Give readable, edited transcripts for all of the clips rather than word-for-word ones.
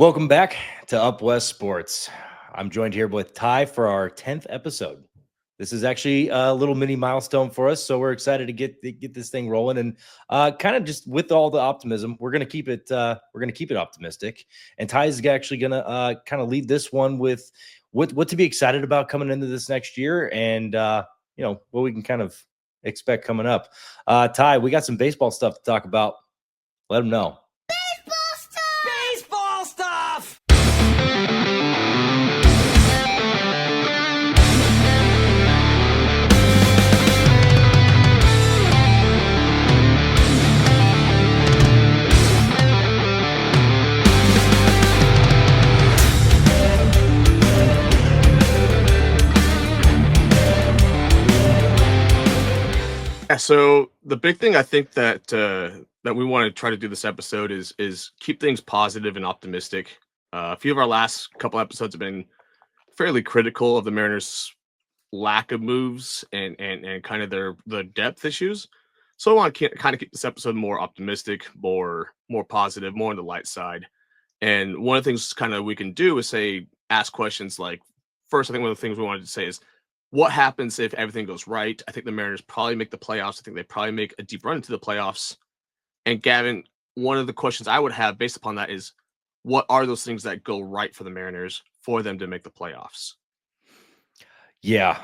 Welcome back to Up West Sports. I'm joined here with Tye for our 10th episode. This is actually a little mini milestone for us, so we're excited to get this thing rolling. And kind of just with all the optimism, we're gonna keep it optimistic. And Tye is actually gonna kind of lead this one with what to be excited about coming into this next year, and what we can kind of expect coming up. Tye, we got some baseball stuff to talk about. Let them know. Baseball stuff! Yeah, so the big thing I think that we want to try to do this episode is keep things positive and optimistic. A few of our last couple episodes have been fairly critical of the Mariners' lack of moves and kind of the depth issues. So I want to kind of keep this episode more optimistic, more positive, more on the light side. And one of the things kind of we can do is ask questions like, first, I think one of the things we wanted to say is, what happens if everything goes right? I think the Mariners probably make the playoffs. I think they probably make a deep run into the playoffs. And Gavin, one of the questions I would have based upon that is, what are those things that go right for the Mariners for them to make the playoffs? Yeah,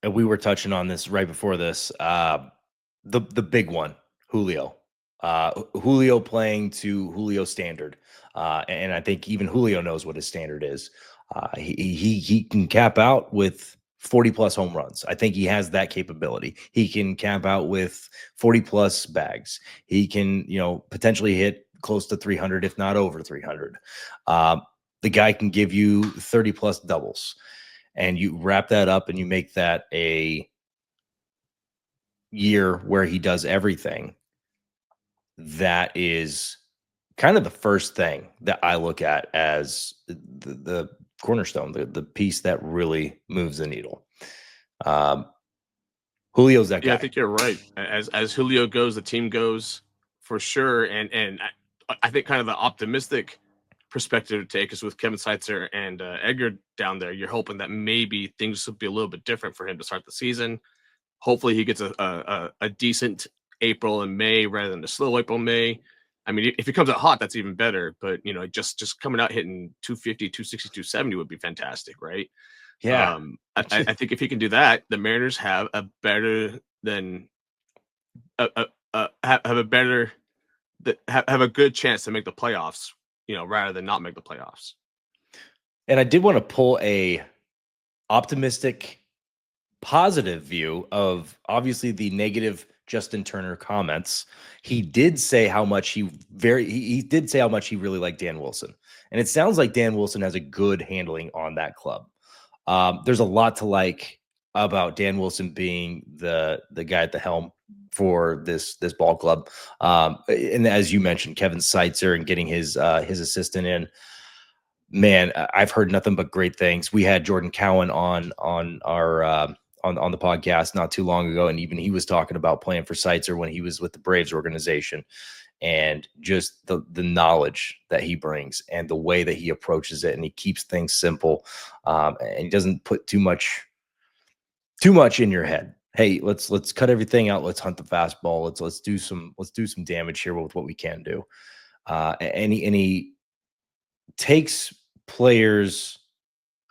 and we were touching on this right before this. The big one, Julio. Julio playing to Julio standard, and I think even Julio knows what his standard is. He can cap out with 40 plus home runs. I think he has that capability. He can cap out with 40 plus bags. He can, potentially hit close to 300, if not over 300. The guy can give you 30 plus doubles, and you wrap that up and you make that a year where he does everything. That is kind of the first thing that I look at as the cornerstone, the piece that really moves the needle. Julio's that guy. Yeah, I think you're right. As Julio goes, the team goes for sure. And I think kind of the optimistic perspective to take is with Kevin Seitzer and Edgar down there. You're hoping that maybe things will be a little bit different for him to start the season. Hopefully he gets a decent April and May rather than a slow April, May. I mean, if he comes out hot, that's even better. But, just coming out hitting 250, 260, 270 would be fantastic, right? Yeah. I think if he can do that, the Mariners have a better than have a better have a good chance to make the playoffs, rather than not make the playoffs. And I did want to pull a optimistic, positive view of obviously the negative Justin Turner comments. He did say how much he did say how much he really liked Dan Wilson. And it sounds like Dan Wilson has a good handling on that club. There's a lot to like about Dan Wilson being the guy at the helm for this ball club. And as you mentioned, Kevin Seitzer and getting his assistant in. Man, I've heard nothing but great things. We had Jordan Cowan on our on the podcast not too long ago, and even he was talking about playing for Seitzer when he was with the Braves organization, and just the knowledge that he brings and the way that he approaches it, and he keeps things simple, and he doesn't put too much in your head. Hey, let's cut everything out. Let's hunt the fastball. Let's do some damage here with what we can do. And he takes players'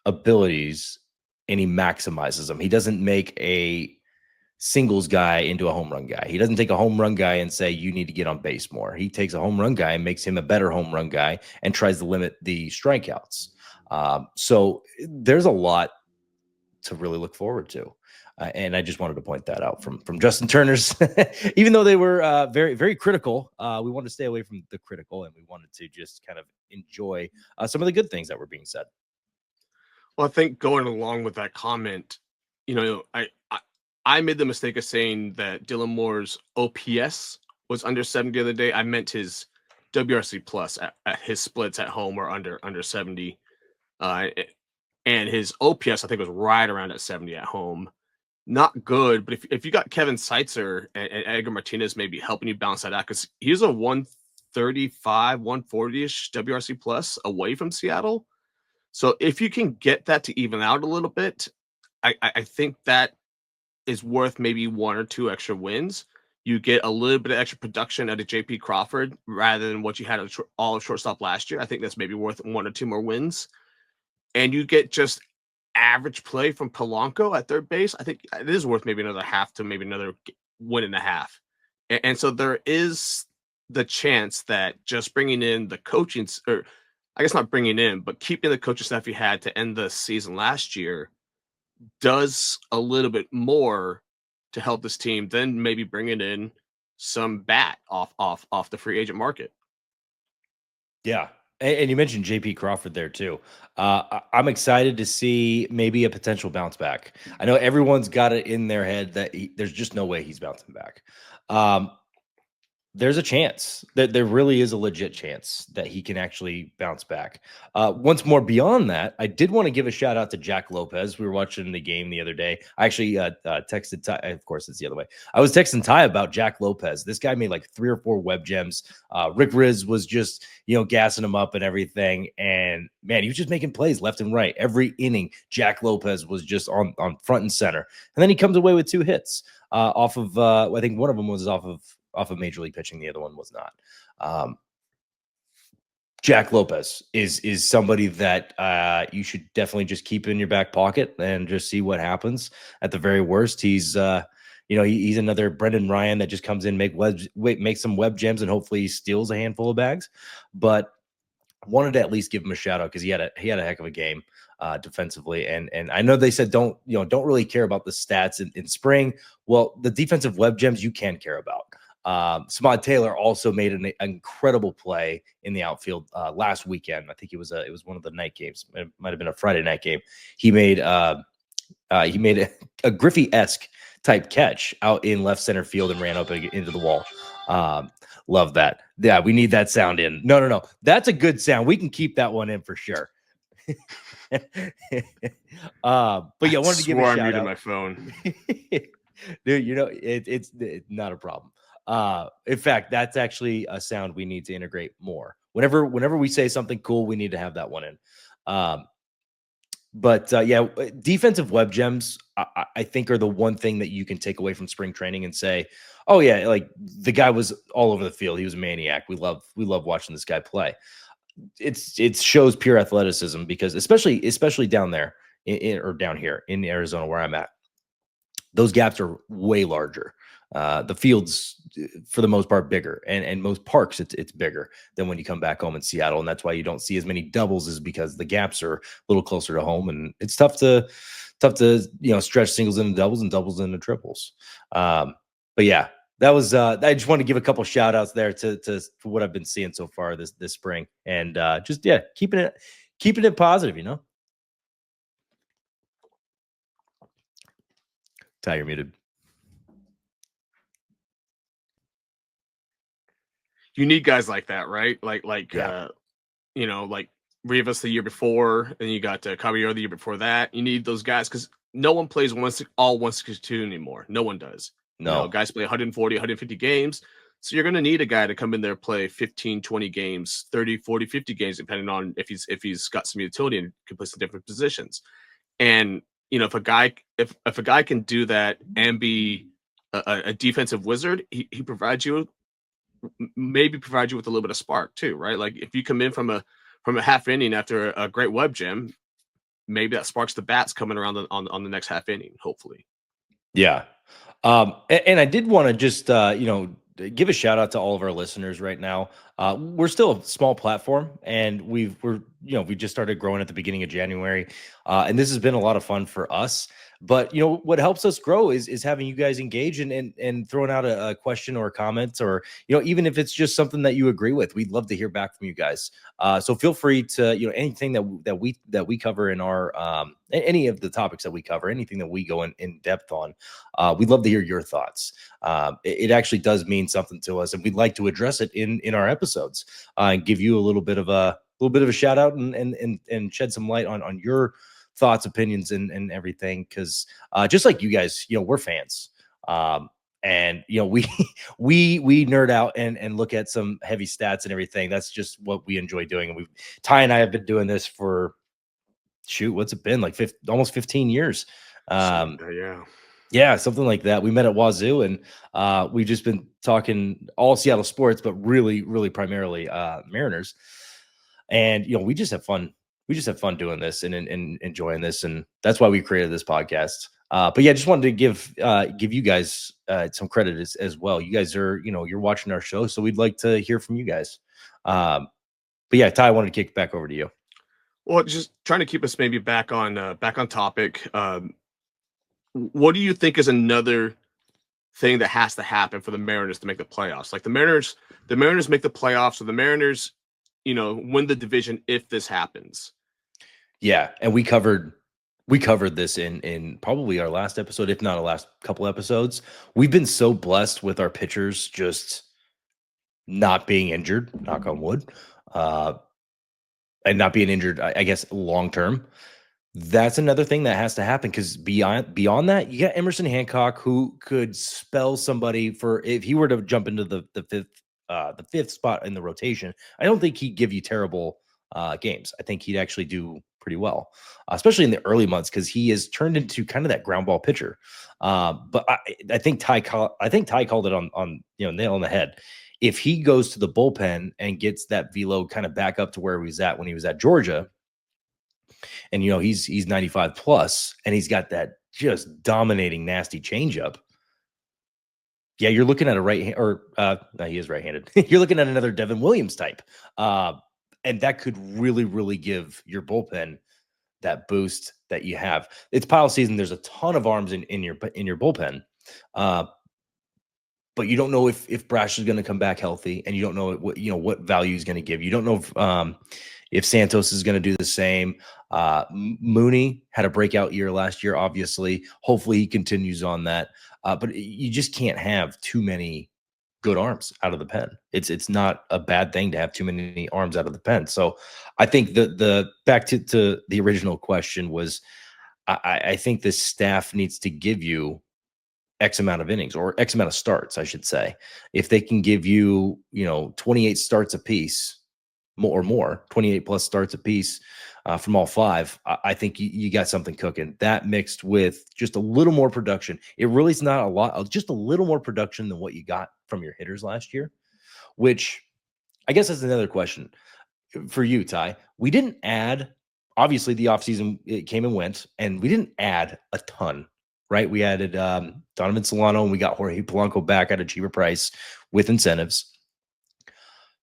abilities and he maximizes them. He doesn't make a singles guy into a home run guy. He doesn't take a home run guy and say, you need to get on base more. He takes a home run guy and makes him a better home run guy and tries to limit the strikeouts. So there's a lot to really look forward to. And I just wanted to point that out from Justin Turner's, even though they were very, very critical. We wanted to stay away from the critical, and we wanted to just kind of enjoy some of the good things that were being said. Well, I think going along with that comment, I made the mistake of saying that Dylan Moore's OPS was under 70 the other day. I meant his WRC plus at his splits at home were under 70. And his OPS, I think, was right around at 70 at home. Not good, but if you got Kevin Seitzer and Edgar Martinez maybe helping you balance that out, because he's a 135, 140-ish WRC plus away from Seattle. So if you can get that to even out a little bit, I think that is worth maybe 1 or 2 extra wins. You get a little bit of extra production out of JP Crawford rather than what you had at all of shortstop last year. I think that's maybe worth 1 or 2 more wins. And you get just average play from Polanco at third base. I think it is worth maybe another half to maybe another win and a half. And so there is the chance that just bringing in the coaching, or I guess not bringing in, but keeping the coaching staff you had to end the season last year does a little bit more to help this team than maybe bringing in some bat off the free agent market. Yeah. And you mentioned JP Crawford there too. I'm excited to see maybe a potential bounce back. I know everyone's got it in their head that there's just no way he's bouncing back. Um, there's a chance that there really is a legit chance that he can actually bounce back. Once more beyond that, I did want to give a shout out to Jack Lopez. We were watching the game the other day. I actually texted Tye. Of course, it's the other way. I was texting Tye about Jack Lopez. This guy made like 3 or 4 web gems. Rick Riz was just, gassing him up and everything. And man, he was just making plays left and right. Every inning, Jack Lopez was just on front and center. And then he comes away with 2 hits off of, I think one of them was off of major league pitching. The other one was not. Jack Lopez is somebody that you should definitely just keep in your back pocket and just see what happens. At the very worst, he's he's another Brendan Ryan that just comes in, make some web gems, and hopefully he steals a handful of bags. But wanted to at least give him a shout out because he had a heck of a game defensively. And I know they said don't really care about the stats in spring. Well, the defensive web gems you can care about. Samad Taylor also made an incredible play in the outfield last weekend. I think it was one of the night games. It might have been a Friday night game. He made a Griffey-esque type catch out in left center field and ran up into the wall. Love that. Yeah, we need that sound in. No. That's a good sound. We can keep that one in for sure. But yeah, I wanted to give a shout out. My phone. Dude, it's not a problem. In fact, that's actually a sound we need to integrate more. Whenever we say something cool, we need to have that one in. But defensive web gems, I think, are the one thing that you can take away from spring training and say, oh yeah, like the guy was all over the field. He was a maniac. We love watching this guy play. It shows pure athleticism because especially down there or down here in Arizona where I'm at, those gaps are way larger. The field's for the most part bigger, and most parks it's bigger than when you come back home in Seattle, and that's why you don't see as many doubles, is because the gaps are a little closer to home, and it's tough to stretch singles into doubles and doubles into triples. But yeah, that was I just want to give a couple shout outs there to what I've been seeing so far this spring, and keeping it positive. Tye, you're muted. You need guys like that, right? Like Rivas the year before, and you got Caballero the year before that. You need those guys because no one plays all 162 anymore. No one does. No. Guys play 140, 150 games. So you're going to need a guy to come in there, play 15, 20 games, 30, 40, 50 games, depending on if he's got some utility and can play some different positions. And, if a guy can do that and be a defensive wizard, he provides you with a little bit of spark too, right? Like if you come in from a half inning after a great web gem, maybe that sparks the bats coming around on the next half inning, hopefully. Yeah. And I did want to just give a shout out to all of our listeners right now. We're still a small platform, and we just started growing at the beginning of January, and this has been a lot of fun for us. But what helps us grow is having you guys engage and throwing out a question or a comment, or even if it's just something that you agree with, we'd love to hear back from you guys. So feel free to anything that we cover in our any of the topics that we cover, anything that we go in depth on. We'd love to hear your thoughts. It actually does mean something to us, and we'd like to address it in our episodes and give you a little bit of a shout out and shed some light on your thoughts, opinions, and everything. Because just like you guys, we're fans. And we nerd out and look at some heavy stats and everything. That's just what we enjoy doing. And Ty and I have been doing this for what's it been, like almost 15 years. Yeah. Yeah, something like that. We met at Wazoo, and we've just been talking all Seattle sports, but really, really primarily Mariners. And we just have fun. We just have fun doing this and enjoying this, and that's why we created this podcast. But yeah, just wanted to give you guys some credit as well. You guys are, you're watching our show, so we'd like to hear from you guys. But yeah, Ty, I wanted to kick it back over to you. Well, just trying to keep us maybe back on topic. What do you think is another thing that has to happen for the Mariners to make the playoffs? Like the Mariners make the playoffs, so the Mariners, win the division if this happens. Yeah, and we covered this in probably our last episode, if not our last couple episodes. We've been so blessed with our pitchers just not being injured, knock on wood, and not being injured, I guess, long term. That's another thing that has to happen, because beyond that, you got Emerson Hancock, who could spell somebody for, if he were to jump into the fifth spot in the rotation. I don't think he'd give you terrible games. I think he'd actually do pretty well, especially in the early months, because he has turned into kind of that ground ball pitcher. But I think Ty called it on nail on the head. If he goes to the bullpen and gets that velo kind of back up to where he was at when he was at Georgia, and he's 95 plus, and he's got that just dominating nasty changeup. Yeah, you're looking at a right hand, or no, he is right-handed. You're looking at another Devin Williams type, and that could really, really give your bullpen that boost that you have. It's pile season. There's a ton of arms in your bullpen, but you don't know if Brash is going to come back healthy, and you don't know what value he's going to give. You don't know if Santos is going to do the same. Mooney had a breakout year last year, obviously. Hopefully he continues on that. But you just can't have too many good arms out of the pen. It's not a bad thing to have too many arms out of the pen. So I think the back to the original question was, I think this staff needs to give you X amount of innings, or X amount of starts, I should say. If they can give you, 28 starts apiece, more 28 plus starts apiece from all five, I think you got something cooking. That mixed with just a little more production. It really is not a lot, just a little more production than what you got from your hitters last year, which I guess is another question for you, Ty. We didn't add, obviously the offseason, it came and went, and we didn't add a ton, right? We added Donovan Solano, and we got Jorge Polanco back at a cheaper price with incentives.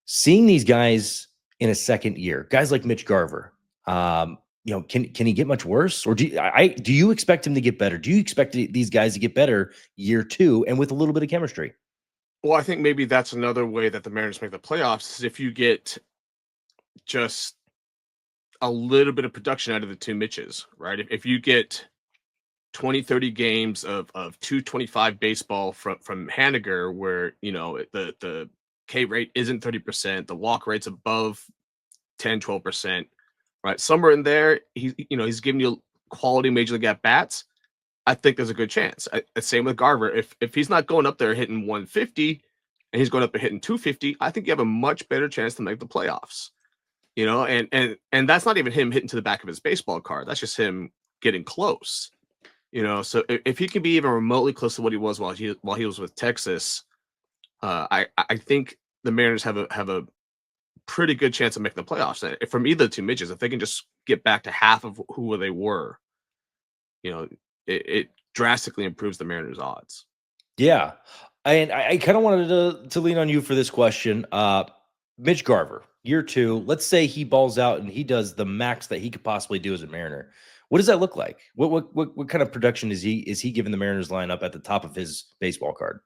Seeing these guys in a second year, guys like Mitch Garver, can he get much worse? Or do you expect him to get better? Do you expect these guys to get better year two and with a little bit of chemistry? Well, I think maybe that's another way that the Mariners make the playoffs, is if you get just a little bit of production out of the two Mitches, right? If you get 20, 30 games of 225 baseball from Haniger, where the K rate isn't 30%, the walk rate's above 10, 12%, right? Somewhere in there, he's giving you quality major league at bats. I think there's a good chance. Same with Garver. If he's not going up there hitting 150 and he's going up there hitting 250, I think you have a much better chance to make the playoffs. And that's not even him hitting to the back of his baseball card. That's just him getting close. So if he can be even remotely close to what he was while he was with Texas, I think the Mariners have a pretty good chance of making the playoffs. And from either two Mitches, if they can just get back to half of who they were, it drastically improves the Mariners' odds. Yeah. And I kind of wanted to lean on you for this question. Mitch Garver, year two, let's say he balls out and he does the max that he could possibly do as a Mariner. What does that look like? What kind of production is he giving the Mariners lineup at the top of his baseball card?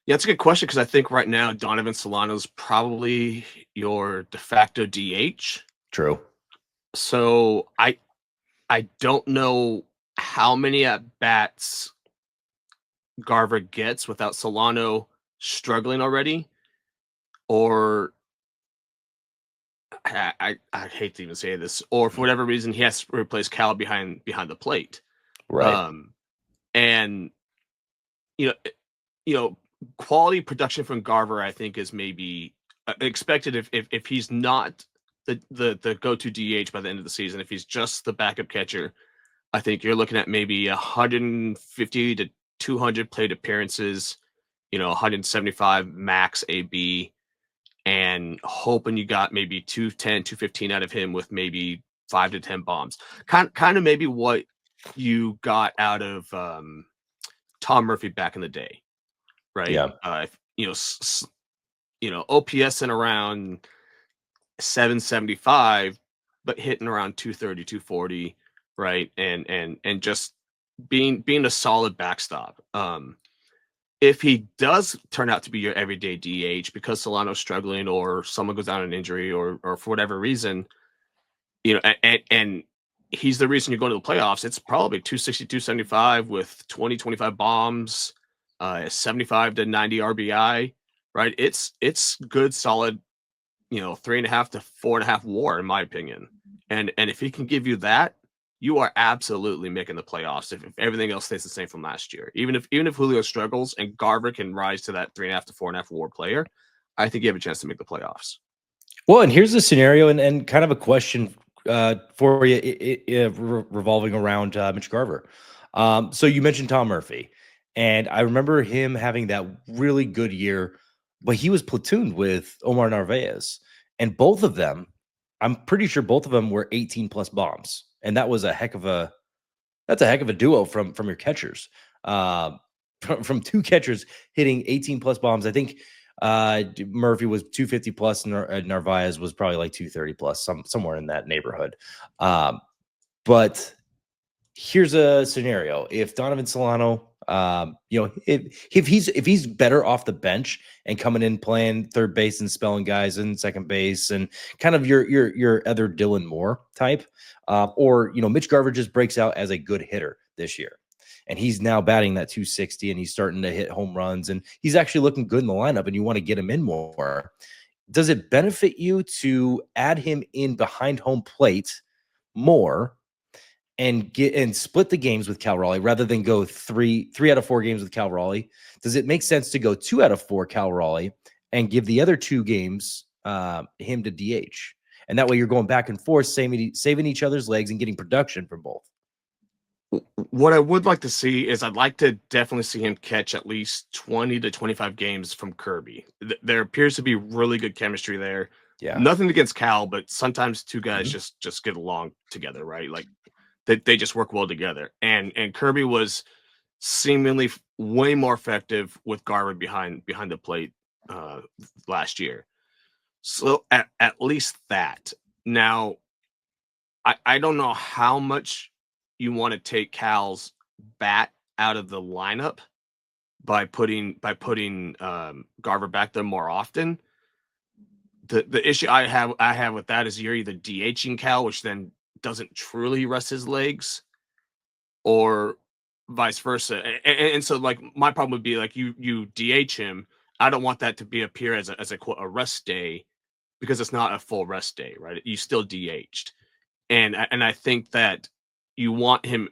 Yeah, that's a good question, because I think right now Donovan Solano's probably your de facto DH. True. So I don't know how many at bats Garver gets without Solano struggling already, or I hate to even say this, or for whatever reason he has to replace Cal behind the plate. Right. And you know, you know, quality production from Garver, I think, is maybe expected if he's not the go-to DH by the end of the season. If he's just the backup catcher, I think you're looking at maybe 150 to 200 plate appearances, 175 max AB, and hoping you got maybe 210, 215 out of him with maybe 5 to 10 bombs. Kind of maybe what you got out of Tom Murphy back in the day, right? Yeah. OPS in around 775, but hitting around 230, 240, right? And just being a solid backstop. If he does turn out to be your everyday DH because Solano's struggling or someone goes down an injury or for whatever reason, and he's the reason you're going to the playoffs, it's probably 260, 275 with 20, 25 bombs, 75 to 90 RBI, right? It's good, solid, 3.5 to 4.5 WAR, in my opinion. And if he can give you that, you are absolutely making the playoffs if everything else stays the same from last year. Even if Julio struggles and Garver can rise to that 3.5 to 4.5 WAR player, I think you have a chance to make the playoffs. Well, and here's the scenario and kind of a question for you revolving around Mitch Garver. So you mentioned Tom Murphy, and I remember him having that really good year, but he was platooned with Omar Narvaez, and both of them, I'm pretty sure both of them were 18 plus bombs, and that was a heck of a duo from your catchers. From two catchers hitting 18 plus bombs. I think Murphy was 250 plus, and Narvaez was probably like 230 plus, somewhere in that neighborhood. But here's a scenario: if Donovan Solano, if he's better off the bench and coming in playing third base and spelling guys in second base and kind of your other Dylan Moore type, or Mitch Garver just breaks out as a good hitter this year, and he's now batting that 260 and he's starting to hit home runs and he's actually looking good in the lineup, and you want to get him in more. Does it benefit you to add him in behind home plate more and split the games with Cal Raleigh rather than go three out of 4 games with Cal Raleigh? Does it make sense to go 2 out of 4 Cal Raleigh and give the other 2 games him to DH? And that way you're going back and forth, saving each other's legs and getting production from both. What I would like to see is I'd like to definitely see him catch at least 20 to 25 games from Kirby. There appears to be really good chemistry there. Yeah. Nothing against Cal, but sometimes two guys just get along together, right? Like they just work well together. And Kirby was seemingly way more effective with Garver behind the plate last year. So at least that. Now, I don't know how much you want to take Cal's bat out of the lineup by putting Garver back there more often. The issue I have with that is you're either DHing Cal, which then doesn't truly rest his legs, or vice versa. And so like my problem would be like you DH him. I don't want that to appear as a quote a rest day, because it's not a full rest day, right? You still DH'd. And I think that you want him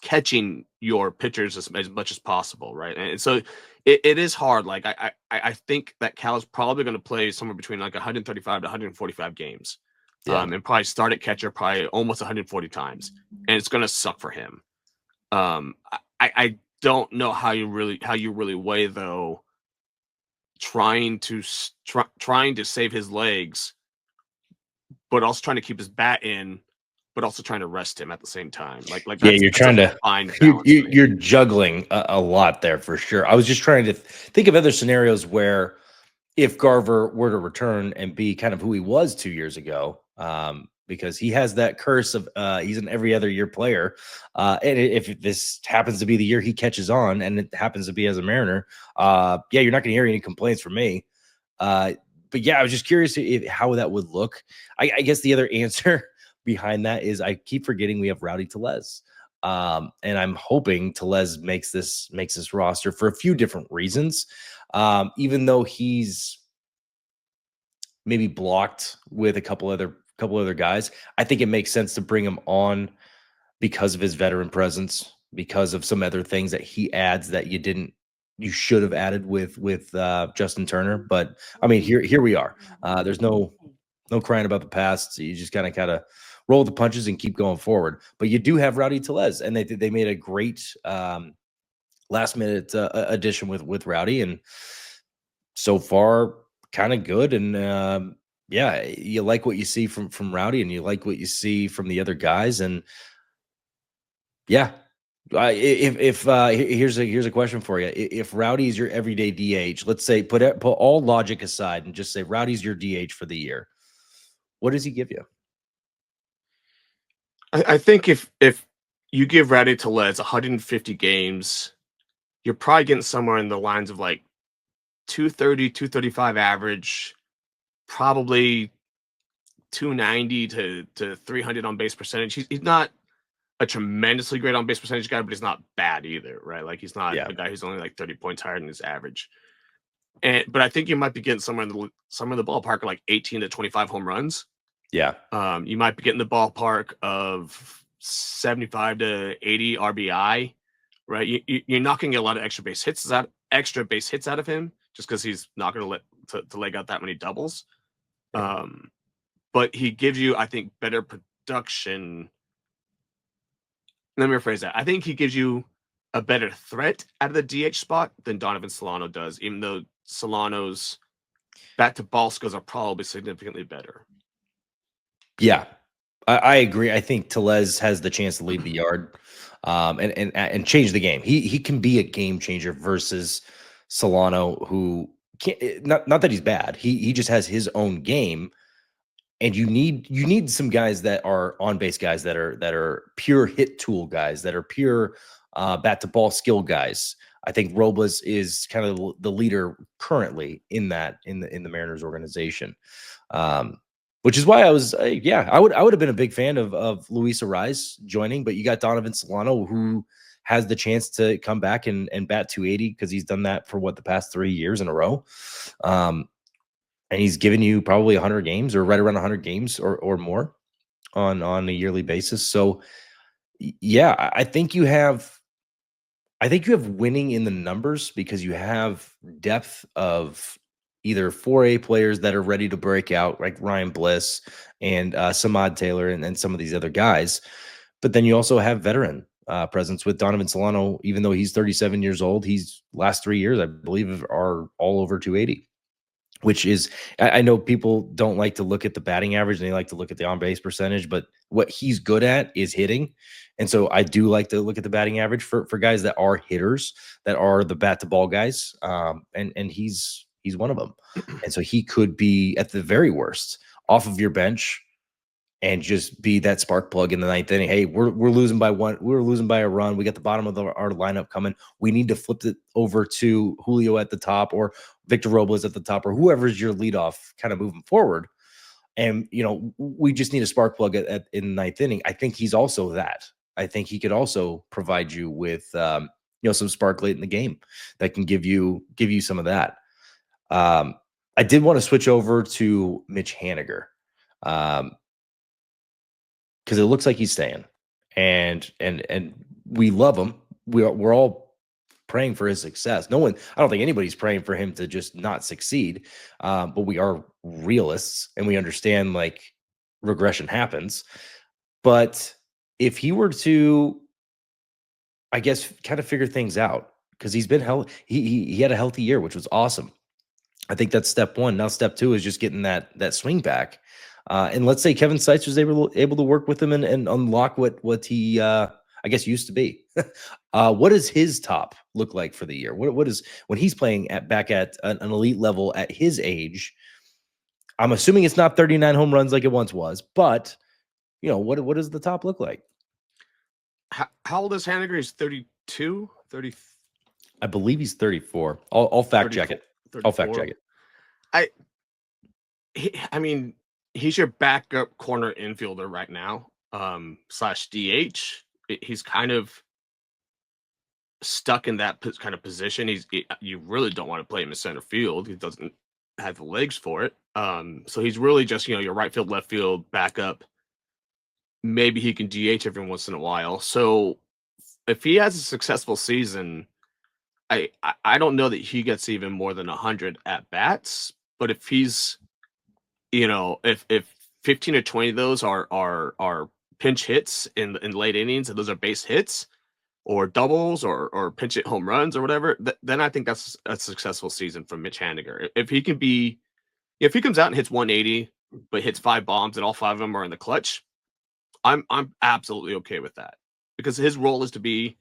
catching your pitchers as much as possible, right? And so it is hard. Like I think that Cal is probably going to play somewhere between like 135 to 145 games, and probably start at catcher probably almost 140 times, and it's going to suck for him. I don't know how you really weigh though trying to save his legs, but also trying to keep his bat in, but also trying to rest him at the same time. Like you're trying to find you're juggling a lot there for sure. I was just trying to think of other scenarios where if Garver were to return and be kind of who he was 2 years ago, because he has that curse of he's an every other year player. And if this happens to be the year he catches on, and it happens to be as a Mariner, yeah, you're not going to hear any complaints from me. But yeah, I was just curious how that would look. I guess the other answer behind that is I keep forgetting we have Rowdy Tellez. And I'm hoping Tellez makes this roster for a few different reasons. Even though he's maybe blocked with a couple other guys, I think it makes sense to bring him on because of his veteran presence, because of some other things that he adds that you didn't you should have added with Justin Turner. But I mean, here we are. There's no crying about the past. You just kind of roll the punches and keep going forward. But you do have Rowdy Tellez, and they made a great last minute addition with Rowdy, and so far kind of good. And yeah, you like what you see from Rowdy, and you like what you see from the other guys, and yeah. Here's a question for you. If Rowdy is your everyday DH, let's say put all logic aside and just say Rowdy's your DH for the year, what does he give you? I think if you give Rowdy Tellez 150 games, you're probably getting somewhere in the lines of like 230, 235 average, probably 290 to 300 on base percentage. He's not a tremendously great on base percentage guy, but he's not bad either, right? Like he's not Yeah, a guy who's only like 30 points higher than his average. But I think you might be getting somewhere in the ballpark of like 18 to 25 home runs. yeah, You might be getting the ballpark of 75 to 80 RBI, right? You're not going to get a lot of extra base hits out of him just because he's not going to to leg out that many doubles. yeah, But he gives you, I think, better production. Let me rephrase that. I think he gives you a better threat out of the DH spot than Donovan Solano does, even though Solano's bat to ball skills are probably significantly better. yeah. I agree. I think Tellez has the chance to leave the yard, and change the game. He can be a game changer versus Solano, who can't. Not that he's bad. He just has his own game, and you need some guys that are on base guys that are pure hit tool guys, that are pure bat to ball skill guys. I think Robles is kind of the leader currently in the Mariners organization. Um, which is why I would have been a big fan of Luis Ariz joining, but you got Donovan Solano, who has the chance to come back and bat 280 because he's done that for the past 3 years in a row. Um, and he's given you probably 100 games or right around 100 games or more on a yearly basis. So yeah, I think you have winning in the numbers because you have depth of either 4A players that are ready to break out, like Ryan Bliss and Samad Taylor and some of these other guys. But then you also have veteran presence with Donovan Solano, even though he's 37 years old. He's last 3 years, I believe, are all over 280, which is, I know people don't like to look at the batting average and they like to look at the on base percentage, but what he's good at is hitting. And so I do like to look at the batting average for guys that are hitters, that are the bat to ball guys. And he's one of them. And so he could be at the very worst off of your bench and just be that spark plug in the ninth inning. Hey, we're losing by one. We're losing by a run. We got the bottom of our lineup coming. We need to flip it over to Julio at the top or Victor Robles at the top or whoever's your leadoff kind of moving forward. And we just need a spark plug in the ninth inning. I think he's also that. I think he could also provide you with some spark late in the game that can give you some of that. I did want to switch over to Mitch Haniger. Because it looks like he's staying, and we love him. We're all praying for his success. No one, I don't think anybody's praying for him to just not succeed. But we are realists, and we understand like regression happens. But if he were to, I guess, kind of figure things out, because he's been he had a healthy year, which was awesome. I think that's step one. Now, step two is just getting that swing back. And let's say Kevin Seitz was able to work with him and unlock what he I guess used to be. What does his top look like for the year? What is when he's playing back at an elite level at his age? I'm assuming it's not 39 home runs like it once was, but what does the top look like? How old is Haniger? He's 32, 30, I believe he's 34. I'll fact check 34, it. I'll fact 34. check it. I mean, he's your backup corner infielder right now, slash DH. He's kind of stuck in that kind of position. You really don't want to play him in center field. He doesn't have the legs for it. So he's really just your right field, left field backup. Maybe he can DH every once in a while. So if he has a successful season, I don't know that he gets even more than 100 at bats, but if he's, if 15 or 20 of those are pinch hits in late innings, and those are base hits or doubles or pinch hit home runs or whatever, then I think that's a successful season from Mitch Haniger. If he comes out and hits 180 but hits 5 bombs and all 5 of them are in the clutch, I'm absolutely okay with that, because his role is to be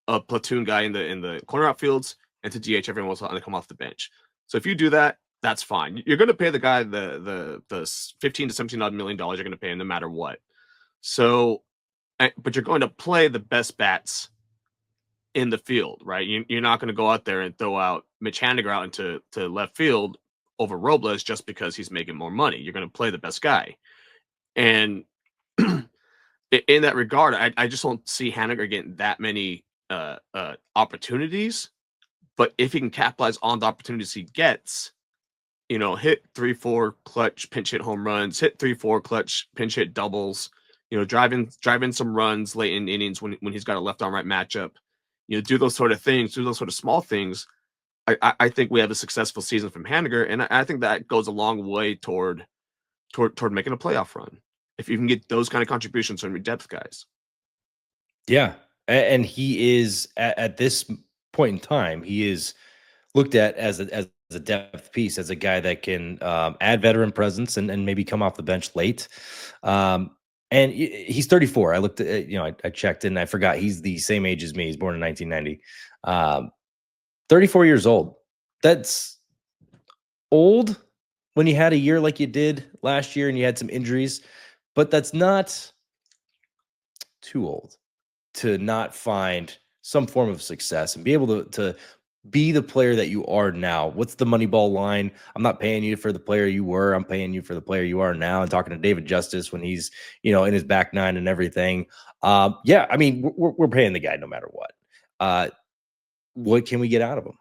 a platoon guy in the corner outfields and to DH everyone else to come off the bench. So if you do that, that's fine. You're going to pay the guy the 15 to 17 odd $1 million you're going to pay him no matter what. So, but you're going to play the best bats in the field, right? You're not going to go out there and throw out Mitch Haniger out into left field over Robles just because he's making more money. You're going to play the best guy, and in that regard, I just don't see Haniger getting that many opportunities. But if he can capitalize on the opportunities he gets, hit 3-4 clutch pinch hit home runs, hit 3-4 clutch pinch hit doubles, drive in some runs late in innings when he's got a left on right matchup, do those sort of things, do those sort of small things. I think we have a successful season from Haniger, and I think that goes a long way toward making a playoff run if you can get those kind of contributions from your depth guys. Yeah. And he is at this point in time, he is looked at as a depth piece, as a guy that can add veteran presence and maybe come off the bench late. And he's 34. I looked at, I checked and I forgot he's the same age as me. He's born in 1990. 34 years old. That's old when you had a year like you did last year and you had some injuries, but that's not too old to not find some form of success and be able to be the player that you are now. What's the Moneyball line? I'm not paying you for the player you were. I'm paying you for the player you are now. And talking to David Justice when he's, in his back nine and everything. Yeah, I mean, we're paying the guy no matter what. What can we get out of him?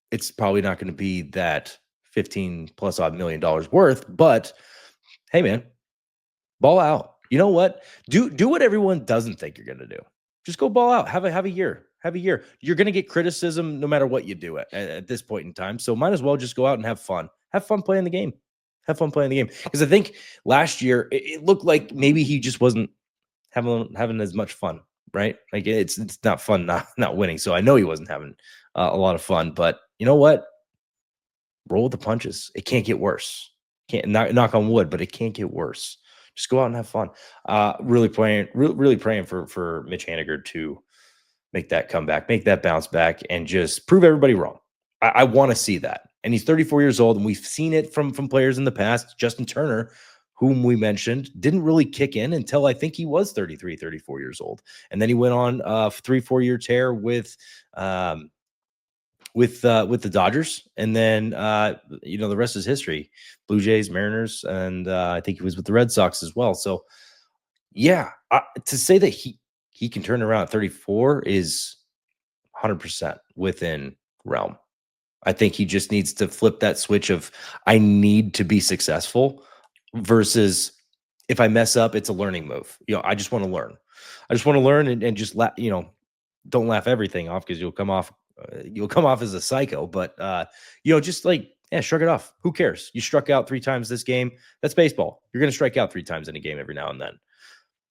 It's probably not going to be that 15 plus odd $1 million worth, but hey, man, ball out. You know what? Do what everyone doesn't think you're going to do. Just go ball out. Have a year. Have a year. You're going to get criticism no matter what you do at this point in time. So might as well just go out and have fun. Have fun playing the game. Have fun playing the game. Because I think last year it looked like maybe he just wasn't having as much fun, right? Like it's not fun not winning. So I know he wasn't having a lot of fun. But you know what? Roll with the punches. It can't get worse. Can't knock on wood, but it can't get worse. Just go out and have fun. Really praying for Mitch Haniger to make that comeback, make that bounce back, and just prove everybody wrong. I want to see that. And he's 34 years old, and we've seen it from players in the past. Justin Turner, whom we mentioned, didn't really kick in until I think he was 33, 34 years old. And then he went on a 3-4 year tear with the Dodgers, and then the rest is history. Blue Jays, Mariners, and I think he was with the Red Sox as well. So yeah, to say that he can turn around at 34 is 100% within realm. I think he just needs to flip that switch of I need to be successful versus if I mess up, it's a learning move. I just want to learn. I just want to learn and just don't laugh everything off because you'll come off as a psycho. But just shrug it off. Who cares? You struck out 3 times this game. That's baseball. You're going to strike out 3 times in a game every now and then.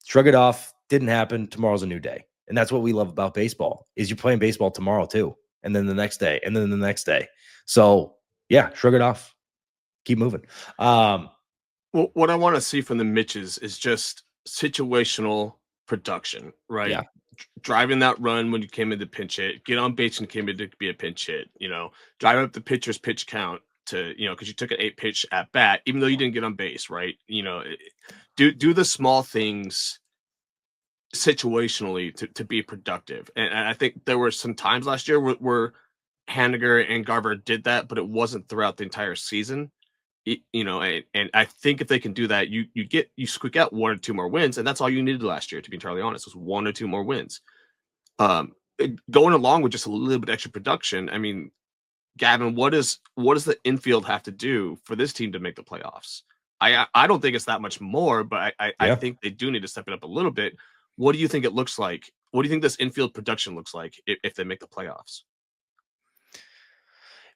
Shrug it off. Didn't happen. Tomorrow's a new day. And that's what we love about baseball is you're playing baseball tomorrow too. And then the next day, and then the next day. So yeah, shrug it off. Keep moving. Well, what I want to see from the Mitches is just situational production, right? Yeah. Driving that run when you came in to pinch hit, get on base and came in to be a pinch hit, drive up the pitcher's pitch count to, because you took an 8 pitch at bat, even though you didn't get on base, right? Do the small things situationally to be productive. And I think there were some times last year where Haniger and Garver did that, but it wasn't throughout the entire season. And I think if they can do that, you squeak out 1 or 2 more wins, and that's all you needed last year, to be entirely honest, was 1 or 2 more wins. Going along with just a little bit extra production, I mean, Gavin, what does the infield have to do for this team to make the playoffs? I don't think it's that much more, but I think they do need to step it up a little bit. What do you think it looks like? What do you think this infield production looks like if they make the playoffs?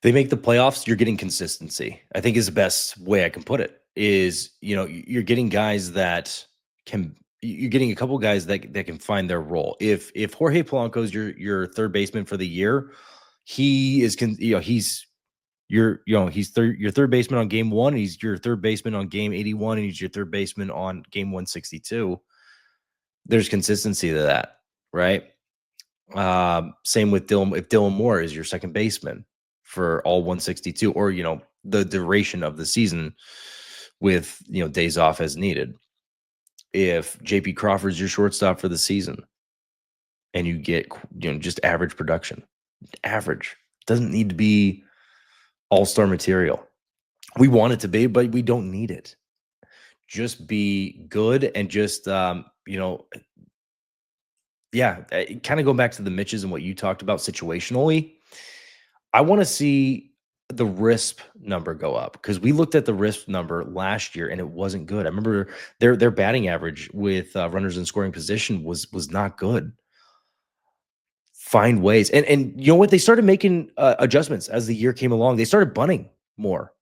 They make the playoffs, you're getting consistency. I think is the best way I can put it. Is, you're getting guys that can you're getting a couple guys that can find their role. If Jorge Polanco is your third baseman for the year, he is he's your third baseman on game 1, he's your third baseman on game 81, and he's your third baseman on game 162. There's consistency to that, right? Same with Dylan. If Dylan Moore is your second baseman for all 162, or the duration of the season with days off as needed. If JP Crawford's your shortstop for the season, and you get just average production, average doesn't need to be all-star material. We want it to be, but we don't need it. Just be good and just yeah, kind of going back to the Mitches and what you talked about situationally. I want to see the RISP number go up, because we looked at the RISP number last year and it wasn't good. I remember their batting average with runners in scoring position was not good. Find ways, and you know what? They started making adjustments as the year came along. They started bunting more.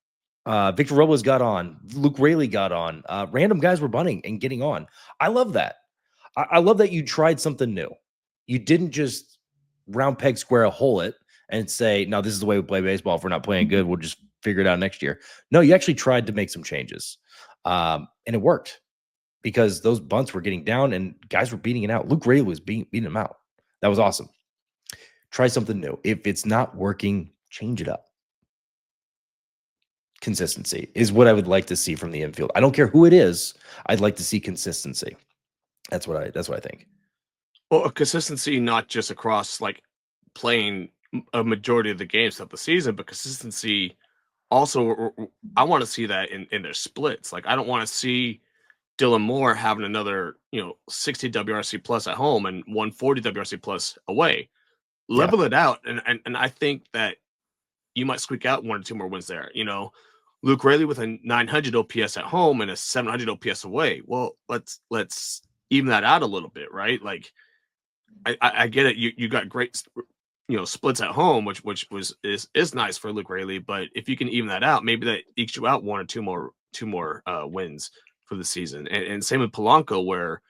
Victor Robles got on. Luke Raley got on. Random guys were bunting and getting on. I love that. I love that you tried something new. You didn't just round peg square a hole it and say, no, this is the way we play baseball. If we're not playing good, we'll just figure it out next year. No, you actually tried to make some changes. And it worked, because those bunts were getting down and guys were beating it out. Luke Raley was beating them out. That was awesome. Try something new. If it's not working, change it up. Consistency is what I would like to see from the infield. I don't care who it is. I'd like to see consistency. That's what I think. Well, a consistency not just across like playing a majority of the games throughout the season, but consistency also. I want to see that in their splits. Like, I don't want to see Dylan Moore having another 60 WRC plus at home and 140 WRC plus away. Level it out, and I think that you might squeak out 1 or 2 more wins there. Luke Raley with a 900 OPS at home and a 700 OPS away. Well, let's even that out a little bit, right? Like, I get it. You got great splits at home, which is nice for Luke Raley. But if you can even that out, maybe that ekes you out 1 or 2 more wins for the season. And same with Polanco, where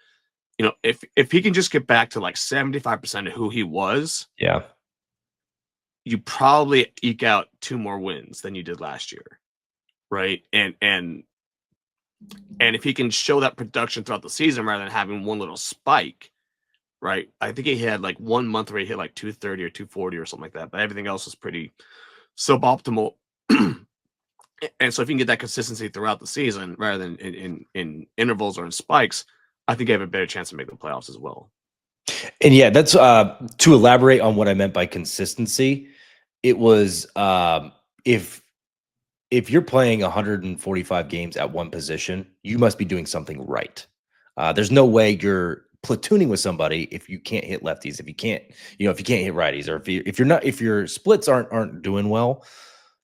if he can just get back to like 75% of who he was, yeah, you probably eke out 2 more wins than you did last year, right? And if he can show that production throughout the season rather than having one little spike, right? I think he had like 1 month where he hit like 230 or 240 or something like that, but everything else was pretty suboptimal. And so if you can get that consistency throughout the season rather than in intervals or in spikes, I think you have a better chance of making the playoffs as well. And yeah, that's to elaborate on what I meant by consistency. It was if you're playing 145 games at one position, you must be doing something right. There's no way you're platooning with somebody if you can't hit lefties, if you can't hit righties, or if your splits aren't doing well,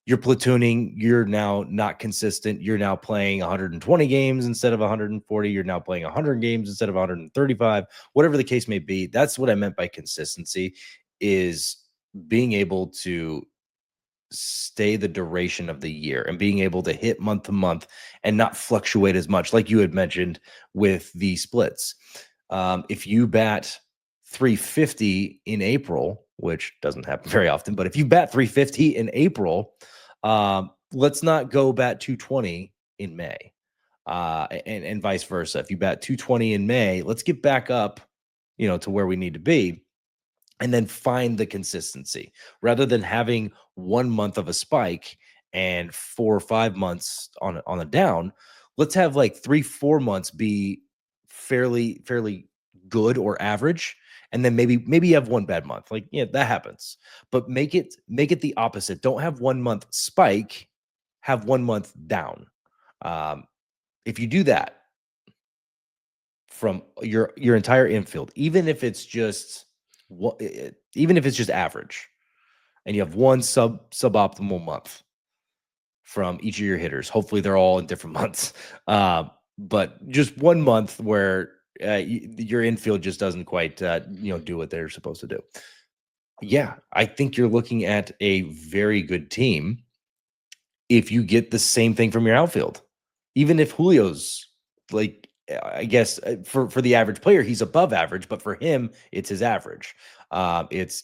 you're platooning. You're now not consistent. You're now playing 120 games instead of 140. You're now playing 100 games instead of 135. Whatever the case may be, that's what I meant by consistency, is being able to stay the duration of the year and being able to hit month to month and not fluctuate as much, like you had mentioned with the splits. If you bat 350 in April, which doesn't happen very often, but if you bat 350 in April, let's not go bat 220 in May, and vice versa. If you bat 220 in May, let's get back up, to where we need to be, and then find the consistency rather than having 1 month of a spike and 4 or 5 months on a down. Let's have like 3-4 months be fairly good or average, and then maybe you have one bad month. Like, yeah, that happens, but make it the opposite. Don't have 1 month spike, have 1 month down. If you do that from your entire infield, even if it's just average, and you have one suboptimal month from each of your hitters, hopefully they're all in different months, but just 1 month where your infield just doesn't quite do what they're supposed to do. Yeah, I think you're looking at a very good team if you get the same thing from your outfield. Even if Julio's like, I guess for the average player, he's above average, but for him, it's his average. It's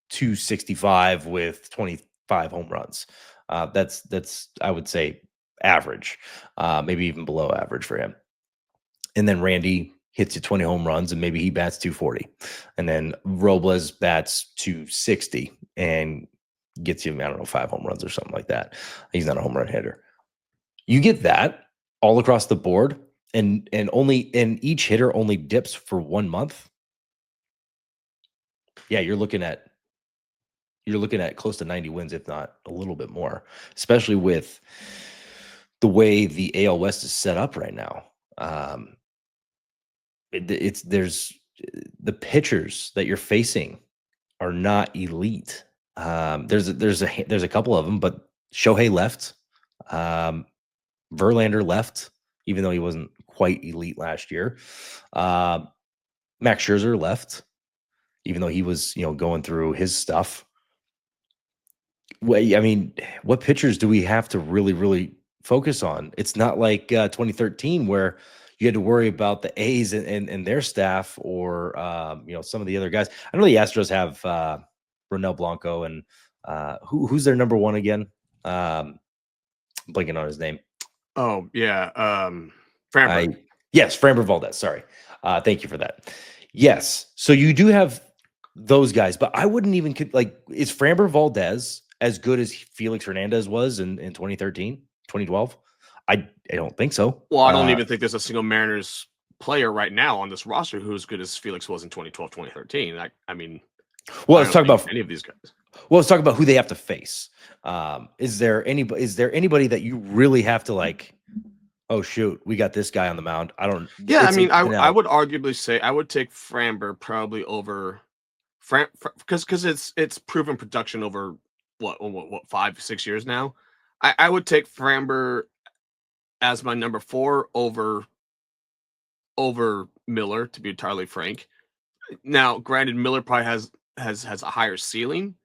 265 with 25 home runs. That's I would say average, maybe even below average for him. And then Randy hits you 20 home runs and maybe he bats 240. And then Robles bats 260 and gets you, I don't know, 5 home runs or something like that. He's not a home run hitter. You get that all across the board, and each hitter only dips for 1 month. Yeah, you're looking at close to 90 wins, if not a little bit more, especially with the way the AL West is set up right now. It's there's the pitchers that you're facing are not elite. There's a couple of them, but Shohei left, Verlander left, even though he wasn't quite elite last year. Max Scherzer left, even though he was going through his stuff. I mean, what pitchers do we have to really focus on? It's not like 2013 where you had to worry about the A's and their staff, or some of the other guys. I know the Astros have Ronel Blanco and who's their number one again? Blanking on his name. Oh yeah, Framber. Yes, Framber Valdez. Sorry, thank you for that. Yes, so you do have those guys, but I wouldn't even is Framber Valdez as good as Felix Hernandez was in 2013, 2012? I don't think so. Well, I don't even think there's a single Mariners player right now on this roster who's as good as Felix was in 2012, 2013. I mean, well, let's talk about any of these guys. Well, let's talk about who they have to face. Is there anybody that you really have to like? Oh shoot, we got this guy on the mound. I don't. Yeah, I mean, I would arguably say I would take Framber probably over because it's proven production over what 5-6 years now. I would take Framber as my number 4 over Miller, to be entirely frank. Now, granted, Miller probably has a higher ceiling,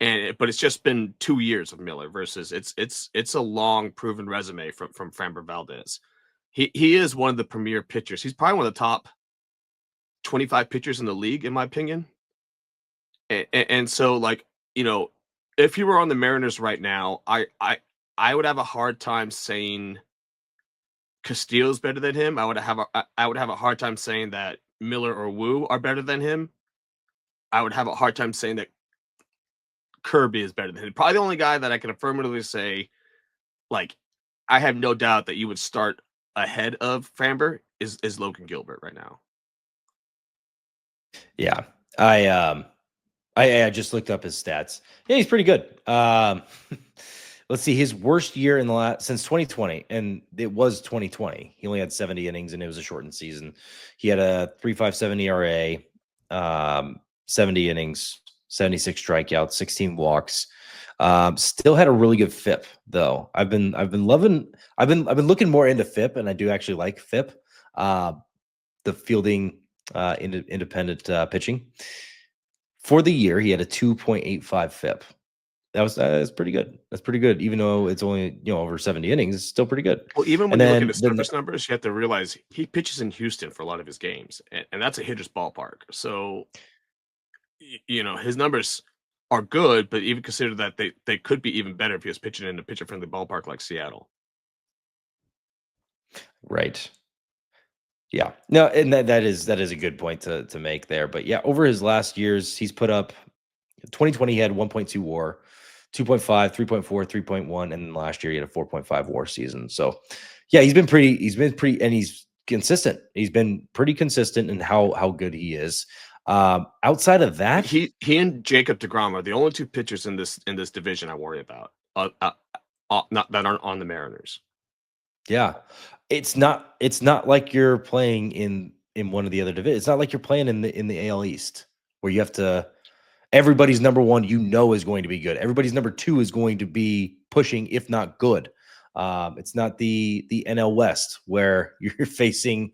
but it's just been 2 years of Miller versus it's a long proven resume from Framber Valdez. He is one of the premier pitchers. He's probably one of the top 25 pitchers in the league, in my opinion. And so, like, if he were on the Mariners right now, I would have a hard time saying Castillo's better than him. I would have a hard time saying that Miller or Wu are better than him. I would have a hard time saying that Kirby is better than him. Probably the only guy that I can affirmatively say, like, I have no doubt that you would start ahead of Framber is Logan Gilbert right now. Yeah, I just looked up his stats. Yeah, he's pretty good. Let's see, his worst year in the since 2020, and it was 2020. He only had 70 innings, and it was a shortened season. He had a 3.57 ERA, 70 innings, 76 strikeouts, 16 walks. Still had a really good FIP though. I've been looking more into FIP, and I do actually like FIP. The fielding independent pitching. For the year, he had a 2.85 FIP. That's pretty good. That's pretty good. Even though it's only over 70 innings, it's still pretty good. Well, even when you look at his service numbers, you have to realize he pitches in Houston for a lot of his games, and that's a hitter's ballpark. So, his numbers are good, but even consider that they could be even better if he was pitching in a pitcher-friendly ballpark like Seattle. Right. Yeah. No, and that is a good point to make there. But yeah, over his last years, he's put up 2020 he had 1.2 WAR, 2.5, 3.4, 3.1, and then last year he had a 4.5 WAR season. So yeah, he's been pretty, and he's consistent. He's been pretty consistent in how good he is. Outside of that, he and Jacob deGrom are the only two pitchers in this division I worry about. Not that aren't on the Mariners. Yeah, it's not like you're playing in one of the other divisions. It's not like you're playing in the AL East where you have to. Everybody's number one, is going to be good. Everybody's number two is going to be pushing, if not good. It's not the NL West where you're facing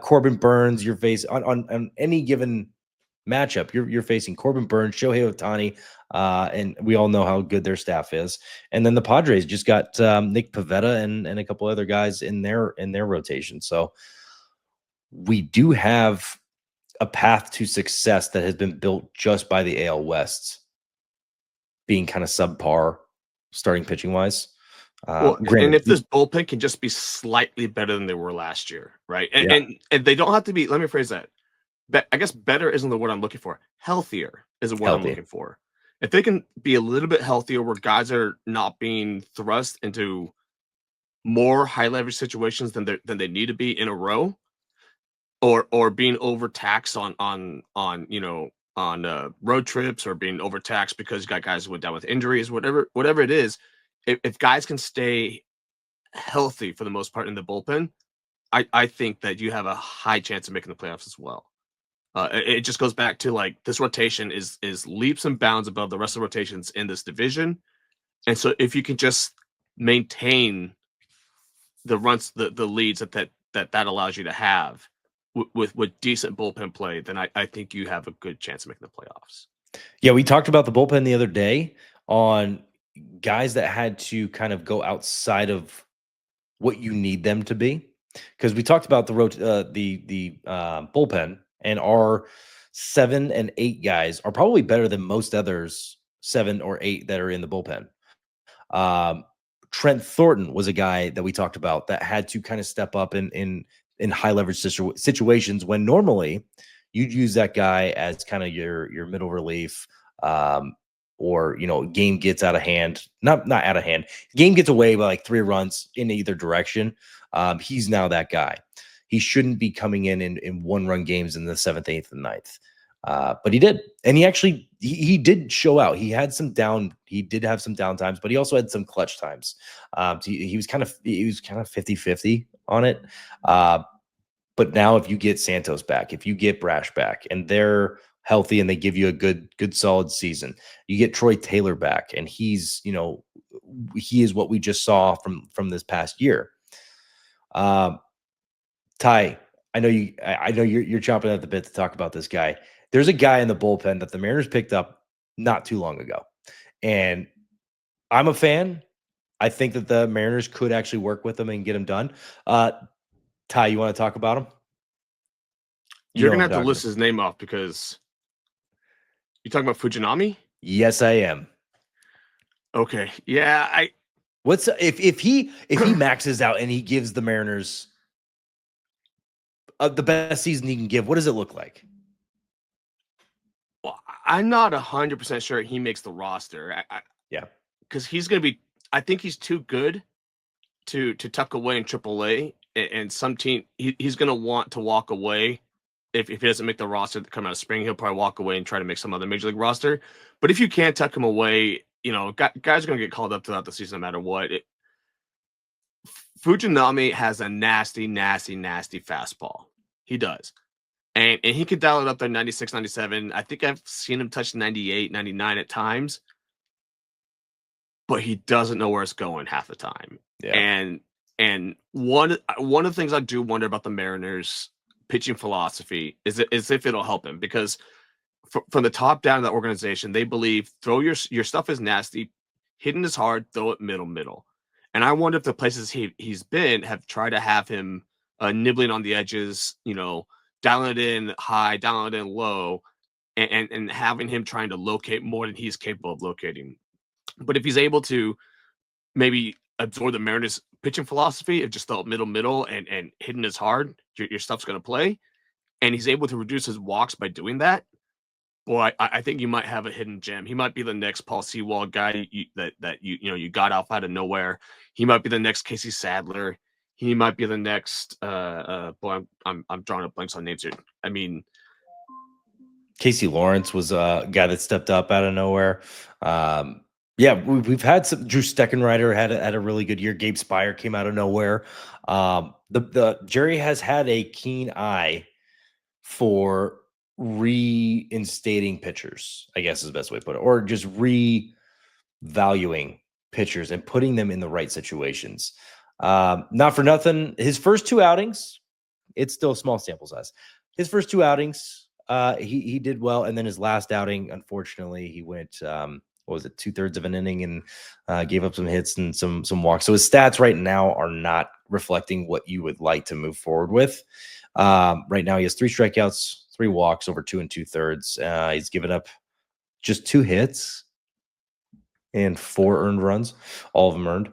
Corbin Burns. You're facing on any given matchup. You're facing Corbin Burns, Shohei Ohtani, and we all know how good their staff is. And then the Padres just got Nick Pivetta and a couple other guys in their rotation. So we do have a path to success that has been built just by the AL West being kind of subpar starting pitching wise. Well, and Granted, if this bullpen can just be slightly better than they were last year, right? And yeah. and they don't have to be. Let me phrase that. I guess better isn't the word I'm looking for. Healthier is the word I'm Healthy. looking for. If they can be a little bit healthier, where guys are not being thrust into more high leverage situations than they need to be in a row, or being overtaxed on road trips, or being overtaxed because you got guys who went down with injuries, whatever it is. If guys can stay healthy for the most part in the bullpen, I think that you have a high chance of making the playoffs as well. It just goes back to like this rotation is leaps and bounds above the rest of the rotations in this division, and so if you can just maintain the runs, the leads that allows you to have with decent bullpen play, then I think you have a good chance of making the playoffs. Yeah, we talked about the bullpen the other day on guys that had to kind of go outside of what you need them to be, because we talked about the bullpen, and our 7 and 8 guys are probably better than most others 7 or 8 that are in the bullpen. Trent Thornton was a guy that we talked about that had to kind of step up in high leverage situations when normally you'd use that guy as kind of your middle relief, or game gets out of hand, not out of hand, game gets away by like 3 runs in either direction. He's now that guy. He shouldn't be coming in 1-run games in the 7th, 8th, and 9th. But he did, and he did show out. He did have some down times, but he also had some clutch times. He was kind of 50-50 on it. But now if you get Santos back, if you get Brash back, and they're healthy and they give you a good solid season, you get Troy Taylor back, and he is what we just saw from this past year. Ty, I know you're chomping at the bit to talk about this guy. There's a guy in the bullpen that the Mariners picked up not too long ago, and I'm a fan. I think that the Mariners could actually work with him and get him done. Ty, you want to talk about him? You're gonna have to list his name off because you're talking about Fujinami. Yes, I am. Okay, yeah. If he maxes out and he gives the Mariners the best season he can give, what does it look like? Well, I'm not 100% sure he makes the roster. Yeah, because he's going to be. I think he's too good to tuck away in AAA, and some team he's going to want to walk away if he doesn't make the roster that come out of spring. He'll probably walk away and try to make some other major league roster. But if you can't tuck him away, guys are going to get called up throughout the season no matter what. Fujinami has a nasty fastball. He does. And he could dial it up there 96, 97. I think I've seen him touch 98, 99 at times. But he doesn't know where it's going half the time. Yeah. And one of the things I do wonder about the Mariners pitching philosophy is if it'll help him, because from the top down of that organization, they believe throw your stuff is nasty, hitting is hard, throw it middle. And I wonder if the places he's been have tried to have him nibbling on the edges, dialing it in high, dialing it in low, and having him trying to locate more than he's capable of locating. But if he's able to maybe absorb the Mariners pitching philosophy of just throw it middle and hitting is hard, your stuff's going to play, and he's able to reduce his walks by doing that, boy, I think you might have a hidden gem. He might be the next Paul Sewald guy that you got off out of nowhere. He might be the next Casey Sadler. He might be the next boy. I'm drawing up blanks on names here. I mean, Casey Lawrence was a guy that stepped up out of nowhere. Yeah, we've had some. Drew Steckenrider had a really good year. Gabe Spire came out of nowhere. The Jerry has had a keen eye for reinstating pitchers, I guess is the best way to put it, or just revaluing pitchers and putting them in the right situations. Not for nothing, his first 2 outings, it's still a small sample size. His first 2 outings, He did well, and then his last outing, unfortunately, he went what was it, 2/3 of an inning, and gave up some hits and some walks. So his stats right now are not reflecting what you would like to move forward with. Right now, he has 3 strikeouts, 3 walks over 2 2/3. He's given up just 2 hits and 4 earned runs, all of them earned.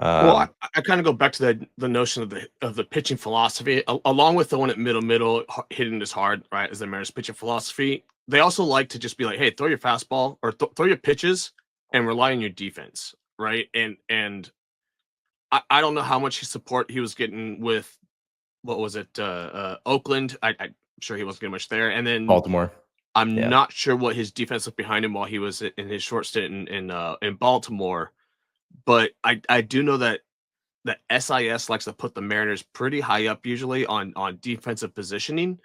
Well, I kind of go back to the notion of the pitching philosophy, along with the one at middle hitting this hard, right? As the Mariners pitching philosophy, they also like to just be like, hey, throw your fastball or throw your pitches and rely on your defense, right? And I don't know how much support he was getting with what was it, Oakland. I'm sure he wasn't getting much there, and then Baltimore. I'm Yeah. not sure what his defense looked behind him while he was in his short stint in Baltimore. But I do know that SIS likes to put the Mariners pretty high up usually on defensive positioning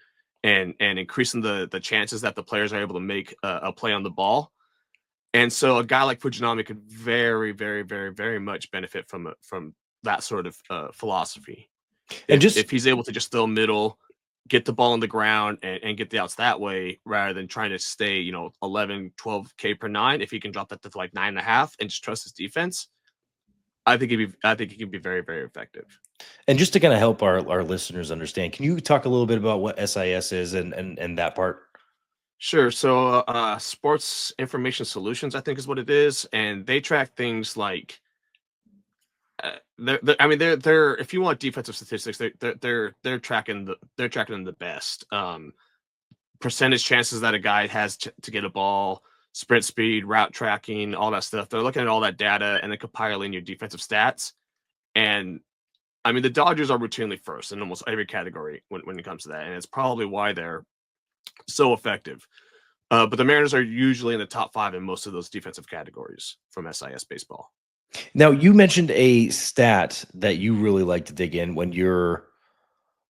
and increasing the chances that the players are able to make a play on the ball. And so a guy like Fujinami could very, very, very, very much benefit from that sort of philosophy. And If he's able to just throw middle, get the ball on the ground and get the outs that way, rather than trying to stay, 11, 12K per nine, if he can drop that to like 9.5 and just trust his defense, I think he can be very, very effective. And just to kind of help our listeners understand, can you talk a little bit about what SIS is and that part? Sure. So, Sports Information Solutions, I think, is what it is, and they track things like, I mean, they're if you want defensive statistics, they're tracking them the best. Percentage chances that a guy has to get a ball, sprint speed, route tracking, all that stuff. They're looking at all that data and then compiling your defensive stats. And I mean, the Dodgers are routinely first in almost every category when it comes to that, and it's probably why they're so effective. But the Mariners are usually in the top 5 in most of those defensive categories from SIS baseball. Now, you mentioned a stat that you really like to dig in when you're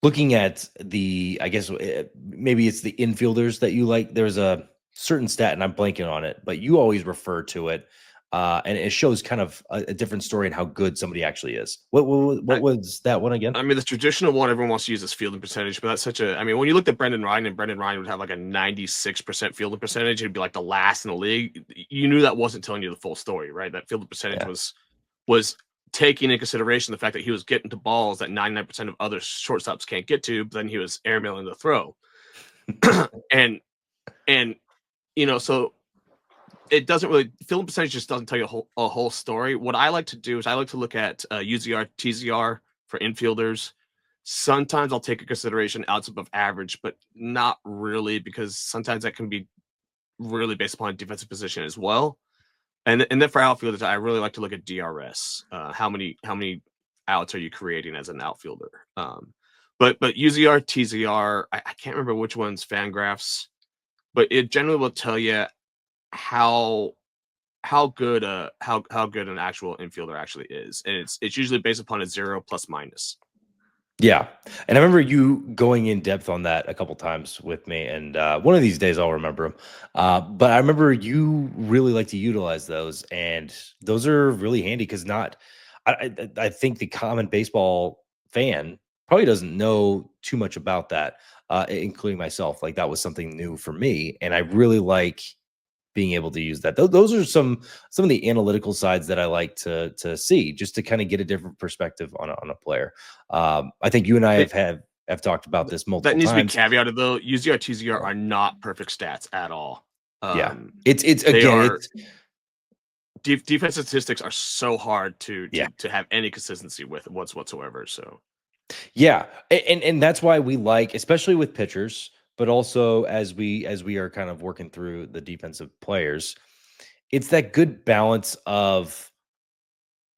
looking at I guess maybe it's the infielders that you like. There's a certain stat, and I'm blanking on it, but you always refer to it, and it shows kind of a different story and how good somebody actually is. What was that one again? I mean, the traditional one everyone wants to use is fielding percentage, but that's such a. I mean, when you looked at Brendan Ryan, and Brendan Ryan would have like a 96% fielding percentage, it'd be like the last in the league. You knew that wasn't telling you the full story, right? That fielding percentage Yeah. was taking into consideration the fact that he was getting to balls that 99% of other shortstops can't get to, but then he was airmailing the throw. and so it doesn't really, fielding percentage just doesn't tell you a whole story. What I like to do is I like to look at UZR, TZR for infielders. Sometimes I'll take a consideration outs above average, but not really, because sometimes that can be really based upon defensive position as well. And then for outfielders, I really like to look at DRS. How many outs are you creating as an outfielder? But UZR, TZR, I can't remember which one's Fangraphs, but it generally will tell you how good an actual infielder actually is, and it's usually based upon a 0 plus minus. Yeah. And I remember you going in depth on that a couple times with me, and one of these days I'll remember them. But I remember you really like to utilize those, and those are really handy because I think the common baseball fan probably doesn't know too much about that, including myself. Like, that was something new for me, and I really like being able to use that. Those are some of the analytical sides that I like to see, just to kind of get a different perspective on a player. I think you and I have talked about this That multiple needs to be times. caveated though. UZR, TZR are not perfect stats at all. Yeah, it's They again, are it's defensive statistics are so hard to yeah, have any consistency with whatsoever. So yeah, and that's why we like, especially with pitchers, but also as we are kind of working through the defensive players, it's that good balance of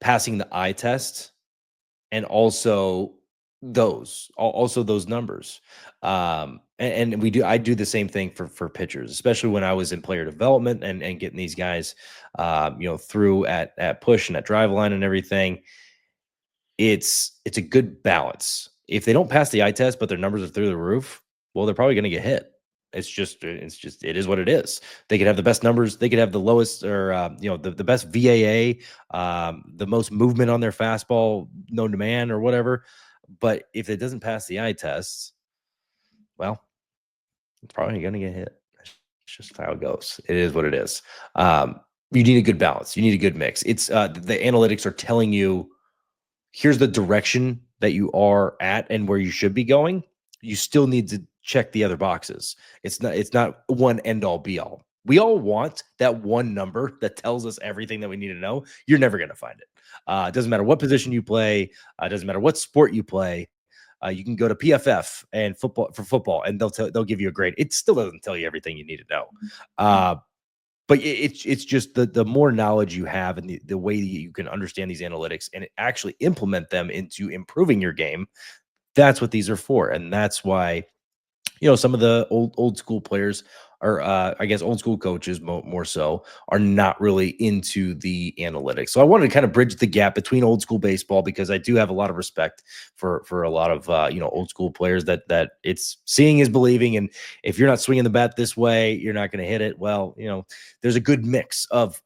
passing the eye test and also those numbers. And I do the same thing for pitchers, especially when I was in player development and getting these guys through at push and at drive line and everything. It's a good balance. If they don't pass the eye test but their numbers are through the roof, well, they're probably going to get hit. It is what it is. They could have the best numbers, they could have the lowest, or the best VAA, the most movement on their fastball, known to man, or whatever. But if it doesn't pass the eye tests, well, it's probably going to get hit. It's just how it goes. It is what it is. You need a good balance. You need a good mix. It's the analytics are telling you here's the direction that you are at and where you should be going. You still need to check the other boxes. It's not one end all be all. We all want that one number that tells us everything that we need to know. You're never going to find it. It doesn't matter what position you play. It doesn't matter what sport you play. You can go to PFF and football, and they'll give you a grade. It still doesn't tell you everything you need to know. But it's just the more knowledge you have and the way that you can understand these analytics and actually implement them into improving your game. That's what these are for, and that's why some of the old school players or I guess old school coaches more so are not really into the analytics. So I wanted to kind of bridge the gap between old school baseball because I do have a lot of respect for a lot of old school players that it's seeing is believing, and if you're not swinging the bat this way, you're not going to hit it. Well, there's a good mix of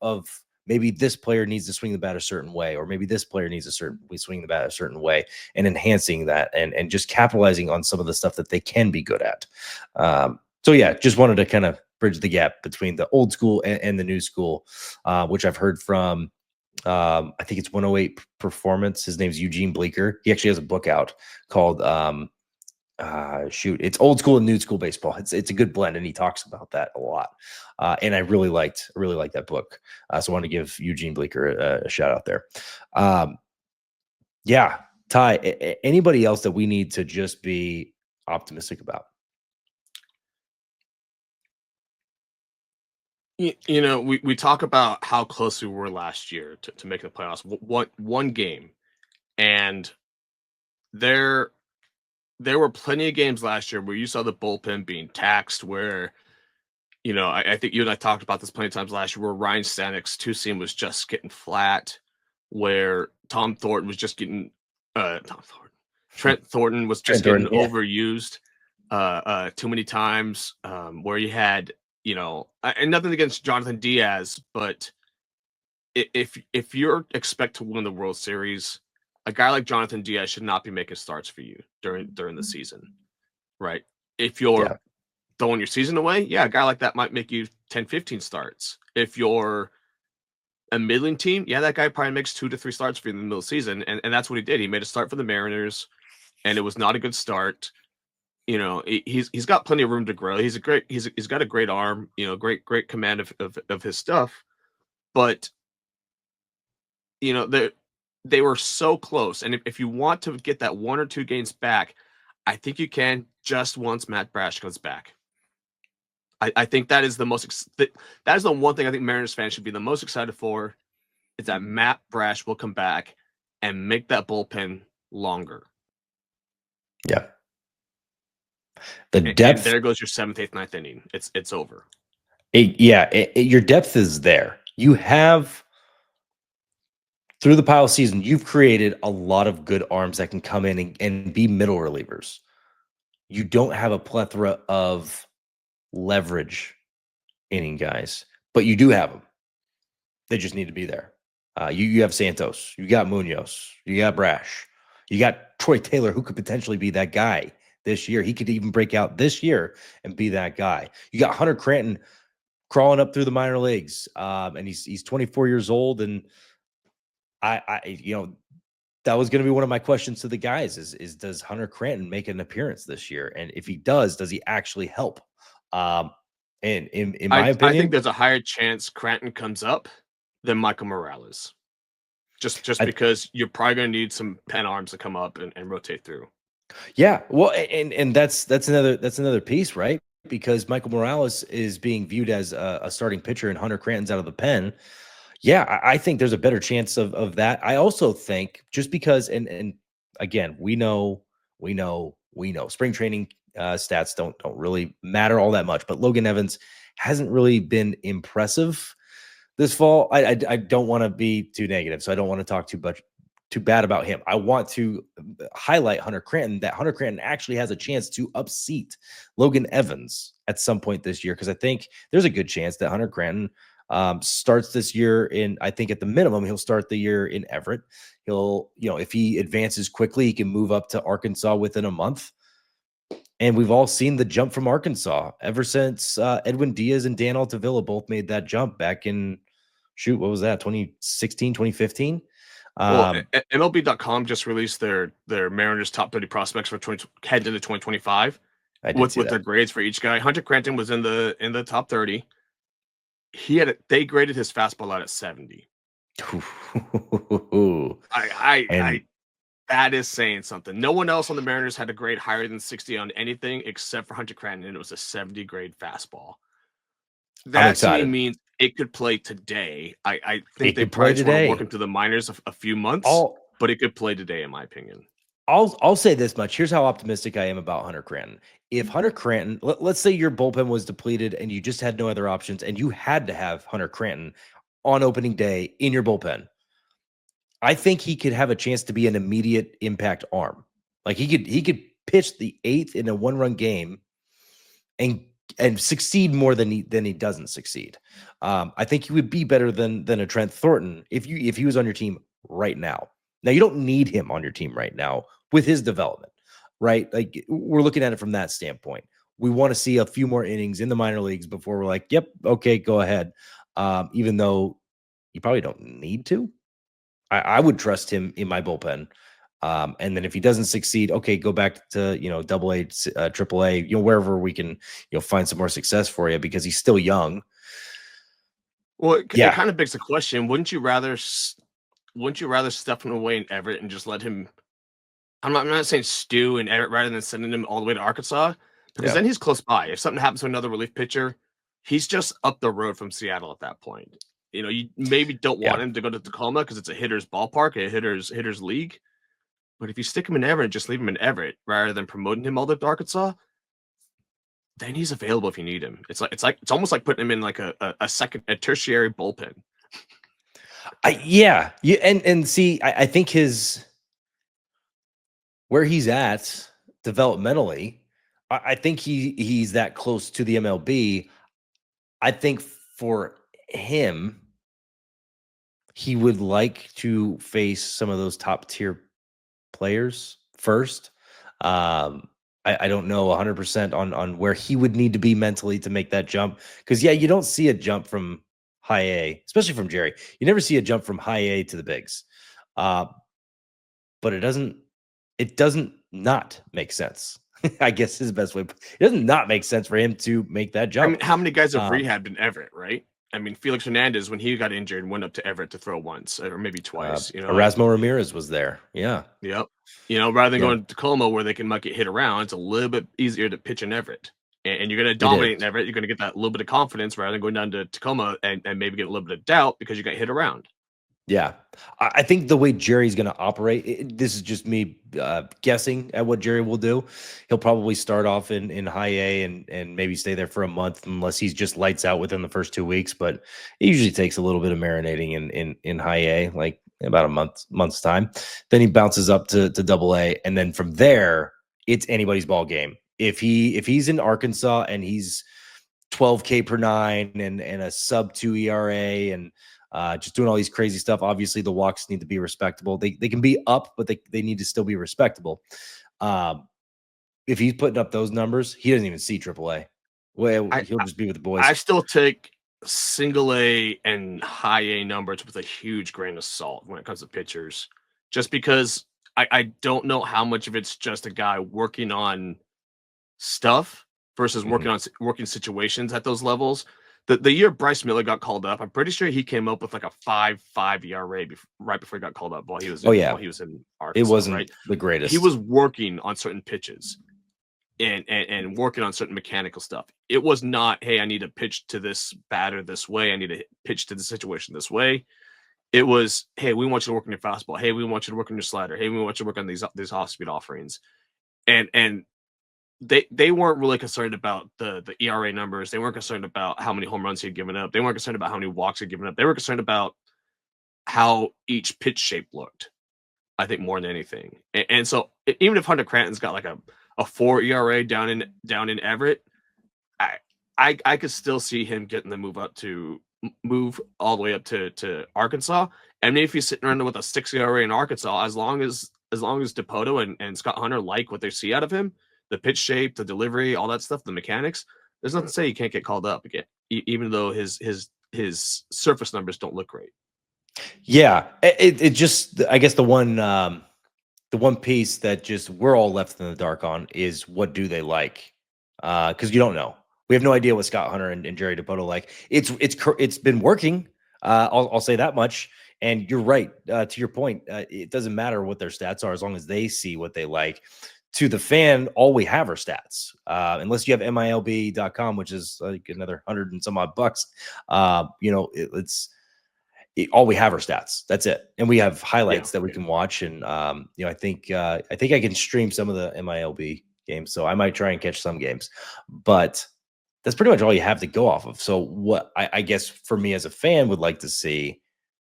maybe this player needs to swing the bat a certain way, or maybe this player needs to swing the bat a certain way, and enhancing that and just capitalizing on some of the stuff that they can be good at. So yeah, just wanted to kind of bridge the gap between the old school and the new school, which I've heard from. I think it's 108 Performance. His name's Eugene Bleecker. He actually has a book out called it's old school and new school baseball. It's a good blend, and he talks about that a lot. And I really liked that book. So I want to give Eugene Bleecker a shout out there. Yeah, Ty, anybody else that we need to just be optimistic about? We talk about how close we were last year to make the playoffs. One game, and there were plenty of games last year where you saw the bullpen being taxed. Where I think you and I talked about this plenty of times last year, where Ryan Stanek's two seam was just getting flat, where Tom Thornton was just getting Trent Thornton was just getting overused too many times. Where you had. And nothing against Jonathan Diaz, but if you're expect to win the World Series, a guy like Jonathan Diaz should not be making starts for you during the season, right? If you're throwing your season away, a guy like that might make you 10, 15 starts. If you're a middling team, that guy probably makes 2 to 3 starts for you in the middle of the season, and that's what he did. He made a start for the Mariners, and it was not a good start. He's got plenty of room to grow. He's got a great arm, great command of his stuff. But they were so close. And if you want to get that 1 or 2 games back, I think you can just once Matt Brash comes back. I think that is the that is the one thing I think Mariners fans should be the most excited for, is that Matt Brash will come back and make that bullpen longer. Yeah. The depth. And there goes your 7th, 8th, 9th inning. It's over. Your depth is there. You have, through the pile season, you've created a lot of good arms that can come in and be middle relievers. You don't have a plethora of leverage inning guys, but you do have them. They just need to be there. You have Santos. You got Munoz. You got Brash. You got Troy Taylor, who could potentially be that guy this year. He could even break out this year and be that guy. You got Hunter Cranton crawling up through the minor leagues, and he's 24 years old. And I that was going to be one of my questions to the guys: is does Hunter Cranton make an appearance this year? And if he does he actually help? And in my opinion, I think there's a higher chance Cranton comes up than Michael Morales. Just because you're probably going to need some pen arms to come up and rotate through. Yeah, well, and that's another piece, right? Because Michael Morales is being viewed as a starting pitcher, and Hunter Cranton's out of the pen. Yeah, I think there's a better chance of that. I also think just because, and again, we know, spring training stats don't really matter all that much, but Logan Evans hasn't really been impressive this fall. I don't want to be too negative, so I don't want to talk too bad about him. I want to highlight Hunter Cranton, that Hunter Cranton actually has a chance to upseat Logan Evans at some point this year, because I think there's a good chance that Hunter Cranton starts this year I think at the minimum, he'll start the year in Everett. He'll, if he advances quickly, he can move up to Arkansas within a month. And we've all seen the jump from Arkansas ever since Edwin Diaz and Dan Altavilla both made that jump back in, shoot, what was that, 2016, 2015? Well, MLB.com just released their Mariners top 30 prospects for heading into 2025 I did with see their that. grades for each guy. Hunter Cranton was in the top 30. They graded his fastball out at 70. And I that is saying something. No one else on the Mariners had a grade higher than 60 on anything except for Hunter Cranton, and it was a 70 grade fastball. I'm That to me excited. means it could play today. I think It they could play probably just want to work today. into the minors a few months, All but it could play today, in my opinion. I'll say this much. Here's how optimistic I am about Hunter Cranton. If Hunter Cranton, let's say your bullpen was depleted and you just had no other options and you had to have Hunter Cranton on opening day in your bullpen, I think he could have a chance to be an immediate impact arm. Like he could pitch the eighth in a one-run game and succeed more than he doesn't succeed. I think he would be better than a Trent Thornton if he was on your team right now. Now you don't need him on your team right now with his development, right? Like we're looking at it from that standpoint. We want to see a few more innings in the minor leagues before we're like, yep, okay, go ahead. Even though you probably don't need to. I would trust him in my bullpen. And then if he doesn't succeed, okay, go back to double A, triple A, wherever we can find some more success for you because he's still young. Well, it Yeah, kind of begs the question: wouldn't you rather stuff him away in Everett and just let him? I'm not saying stew in Everett rather than sending him all the way to Arkansas because yeah, then he's close by. If something happens to another relief pitcher, he's just up the road from Seattle at that point. You maybe don't yeah. want him to go to Tacoma because it's a hitter's ballpark, a hitter's league. But if you stick him in Everett and just leave him in Everett rather than promoting him all the way to Arkansas, then he's available if you need him. It's almost like putting him in like a tertiary bullpen. Yeah. And see, I think where he's at developmentally, I think he's that close to the MLB. I think for him, he would like to face some of those top tier players first. Um, I don't know 100% on where he would need to be mentally to make that jump. Because yeah, you don't see a jump from high A, especially from Jerry. You never see a jump from high A to the bigs. Uh, but it doesn't not make sense. I guess is the best way. It doesn't not make sense for him to make that I mean, jump. how many guys have Um, rehabbed in Everett, right? I mean, Felix Hernandez, when he got injured, went up to Everett to throw once or maybe twice. Erasmo Ramirez was there. Yeah. Yep. Rather than Yeah. going to Tacoma where they might get hit around, it's a little bit easier to pitch in Everett. And you're going to It is. dominate in Everett. You're going to get that little bit of confidence rather than going down to Tacoma and maybe get a little bit of doubt because you got hit around. Yeah. I think the way Jerry's going to operate, this is just me guessing at what Jerry will do. He'll probably start off in high A and maybe stay there for a month unless he's just lights out within the first 2 weeks. But it usually takes a little bit of marinating in high A, like about a month's time. Then he bounces up to double A. And then from there, it's anybody's ball game. If he's in Arkansas and he's 12K per nine and a sub 2 ERA and just doing all these crazy stuff. Obviously, the walks need to be respectable. They can be up, but they need to still be respectable. Um, if he's putting up those numbers, he doesn't even see AAA. Well, I, he'll just be with the I boys. still take single A and high A numbers with a huge grain of salt when it comes to pitchers, just because I don't know how much of it's just a guy working on stuff versus Mhm. working situations at those levels. The year Bryce Miller got called up, I'm pretty sure he came up with like a 5.5 ERA right before he got called up Oh yeah, while he was in it Arkansas, wasn't right? the He greatest. was working on certain pitches and working on certain mechanical stuff. It was not, hey, I need to pitch to this batter this way. I need to pitch to the situation this way. It was, hey, we want you to work on your fastball. Hey, we want you to work on your slider. Hey, we want you to work on these off speed offerings. And they weren't really concerned about the ERA numbers. They weren't concerned about how many home runs he had given up. They weren't concerned about how many walks he had given up. They were concerned about how each pitch shape looked. I think more than anything. And so even if Hunter Cranton's got like a 4 ERA down in Everett, I I could still see him getting the move all the way up to Arkansas. And maybe if he's sitting around with a 6 ERA in Arkansas, as long as Depoto and Scott Hunter like what they see out of him, the pitch shape, the delivery, all that stuff, the mechanics, there's nothing to say he can't get called up again, even though his surface numbers don't look great. Yeah, it just, I guess the one piece that just we're all left in the dark on is what do they like? Because you don't know. We have no idea what Scott Hunter and Jerry Dipoto like. It's been working. I'll say that much. And you're right. To your point, it doesn't matter what their stats are as long as they see what they like. To the fan, all we have are stats. Unless you have milb.com, which is like another 100 and some odd bucks. All we have are stats. That's it, and we have highlights that we can watch. And I think I can stream some of the MILB games, so I might try and catch some games. But that's pretty much all you have to go off of. So what I guess for me as a fan would like to see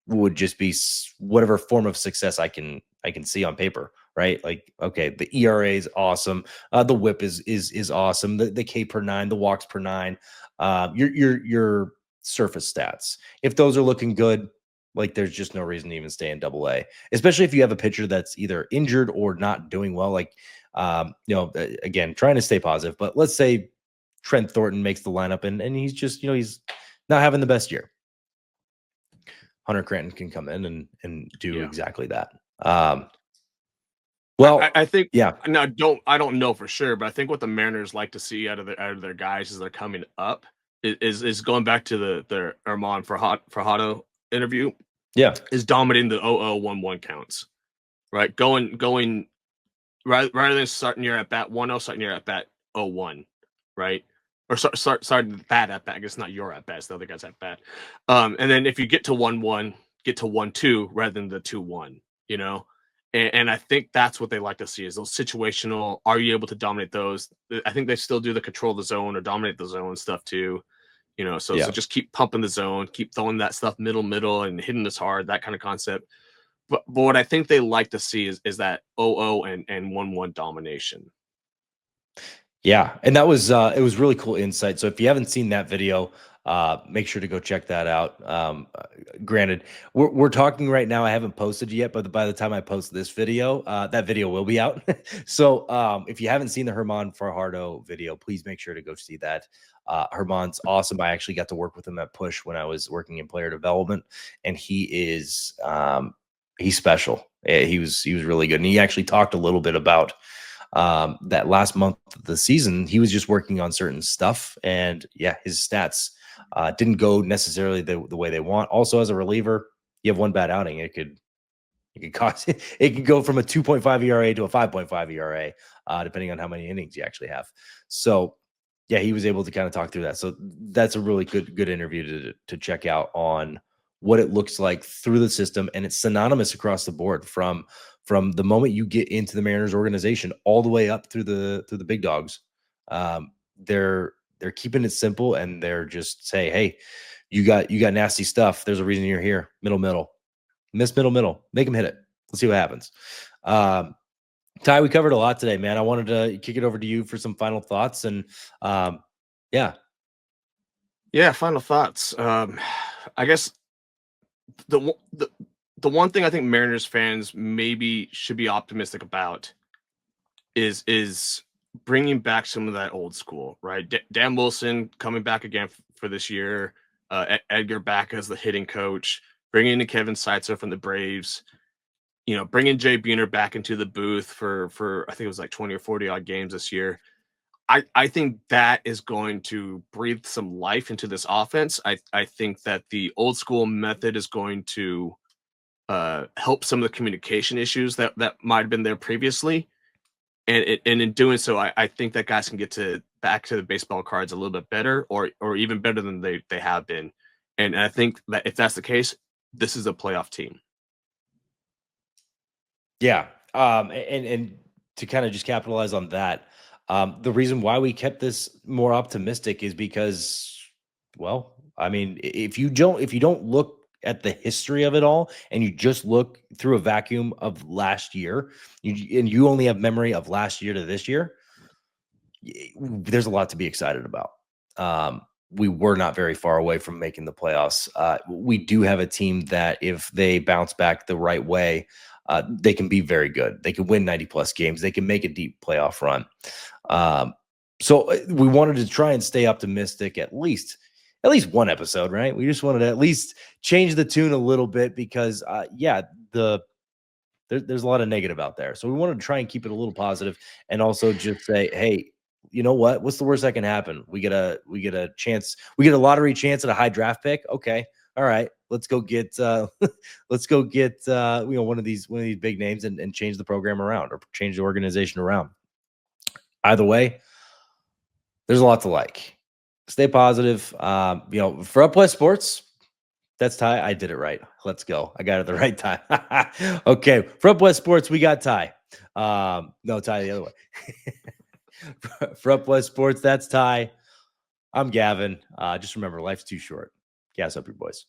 would just be whatever form of success I can see on paper, right? Like, okay, the ERA is awesome, the WHIP is awesome, the K per nine, the walks per nine, your surface stats. If those are looking good, like there's just no reason to even stay in Double A, especially if you have a pitcher that's either injured or not doing well. Like, again, trying to stay positive, but let's say Trent Thornton makes the lineup and he's just, he's not having the best year. Hunter Cranton can come in and do exactly that. Well, I think, yeah. No, I don't know for sure, but I think what the Mariners like to see out of their guys as they're coming up is going back to their Armand Fajardo interview. Yeah, is dominating the 0-0-1-1 counts, right? Going rather than starting your at bat 1-0, starting your at bat 0-1, right? Or start bad at bat. I guess not your at bat, it's the other guy's at bat. And then if you get to 1-1, get to 1-2 rather than the 2-1, And I think that's what they like to see is those situational. Are you able to dominate those? I think they still do the control the zone or dominate the zone stuff too. So just keep pumping the zone, keep throwing that stuff middle and hitting this hard, that kind of concept. But what I think they like to see is that 0-0 and 1-1 domination. Yeah, and that was it was really cool insight. So if you haven't seen that video, make sure to go check that out. Granted, we're talking right now. I haven't posted yet, but by the time I post this video, that video will be out. So if you haven't seen the Herman Fajardo video, please make sure to go see that. Herman's awesome. I actually got to work with him at Push when I was working in player development, and he's special. He was really good, and he actually talked a little bit about that last month of the season. He was just working on certain stuff, and his stats didn't go necessarily the way they want. Also, as a reliever, you have one bad outing, it could cost it could go from a 2.5 ERA to a 5.5 ERA, depending on how many innings you actually have. So he was able to kind of talk through that. So that's a really good interview to check out on what it looks like through the system, and it's synonymous across the board from the moment you get into the Mariners organization all the way up through the big dogs. They're keeping it simple, and they're just say, hey, you got nasty stuff. There's a reason you're here. Middle, middle. Make them hit it. Let's see what happens. Tye, we covered a lot today, man. I wanted to kick it over to you for some final thoughts, and final thoughts. I guess the one thing I think Mariners fans maybe should be optimistic about is bringing back some of that old school, right? Dan Wilson coming back again for this year, Edgar back as the hitting coach, bringing in Kevin Seitzer from the Braves, bringing Jay Buhner back into the booth for I think it was like 20 or 40 odd games this year. I think that is going to breathe some life into this offense. I think that the old school method is going to help some of the communication issues that might have been there previously. And in doing so, I think that guys can get back to the baseball cards a little bit better or even better than they have been. And I think that if that's the case, this is a playoff team. Yeah. And to kind of just capitalize on that, the reason why we kept this more optimistic is because, well, I mean, if you don't look at the history of it all and you just look through a vacuum of last year, and you only have memory of last year to this year, there's a lot to be excited about. We were not very far away from making the playoffs. We do have a team that if they bounce back the right way, they can be very good. They can win 90 plus games. They can make a deep playoff run. So we wanted to try and stay optimistic at least one episode, right? We just wanted to at least change the tune a little bit because, there's a lot of negative out there. So we wanted to try and keep it a little positive and also just say, hey, you know what? What's the worst that can happen? We get a chance, we get a lottery chance at a high draft pick. Okay. All right. Let's go get one of these big names and change the program around or change the organization around. Either way, there's a lot to like. Stay positive. For Up West Sports, that's Tye. I did it right. Let's go. I got it the right time. Okay. For Up West Sports, we got Tye. No, Tye the other way. For Up West Sports, that's Tye. I'm Gavin. Just remember, life's too short. Gas up your boys.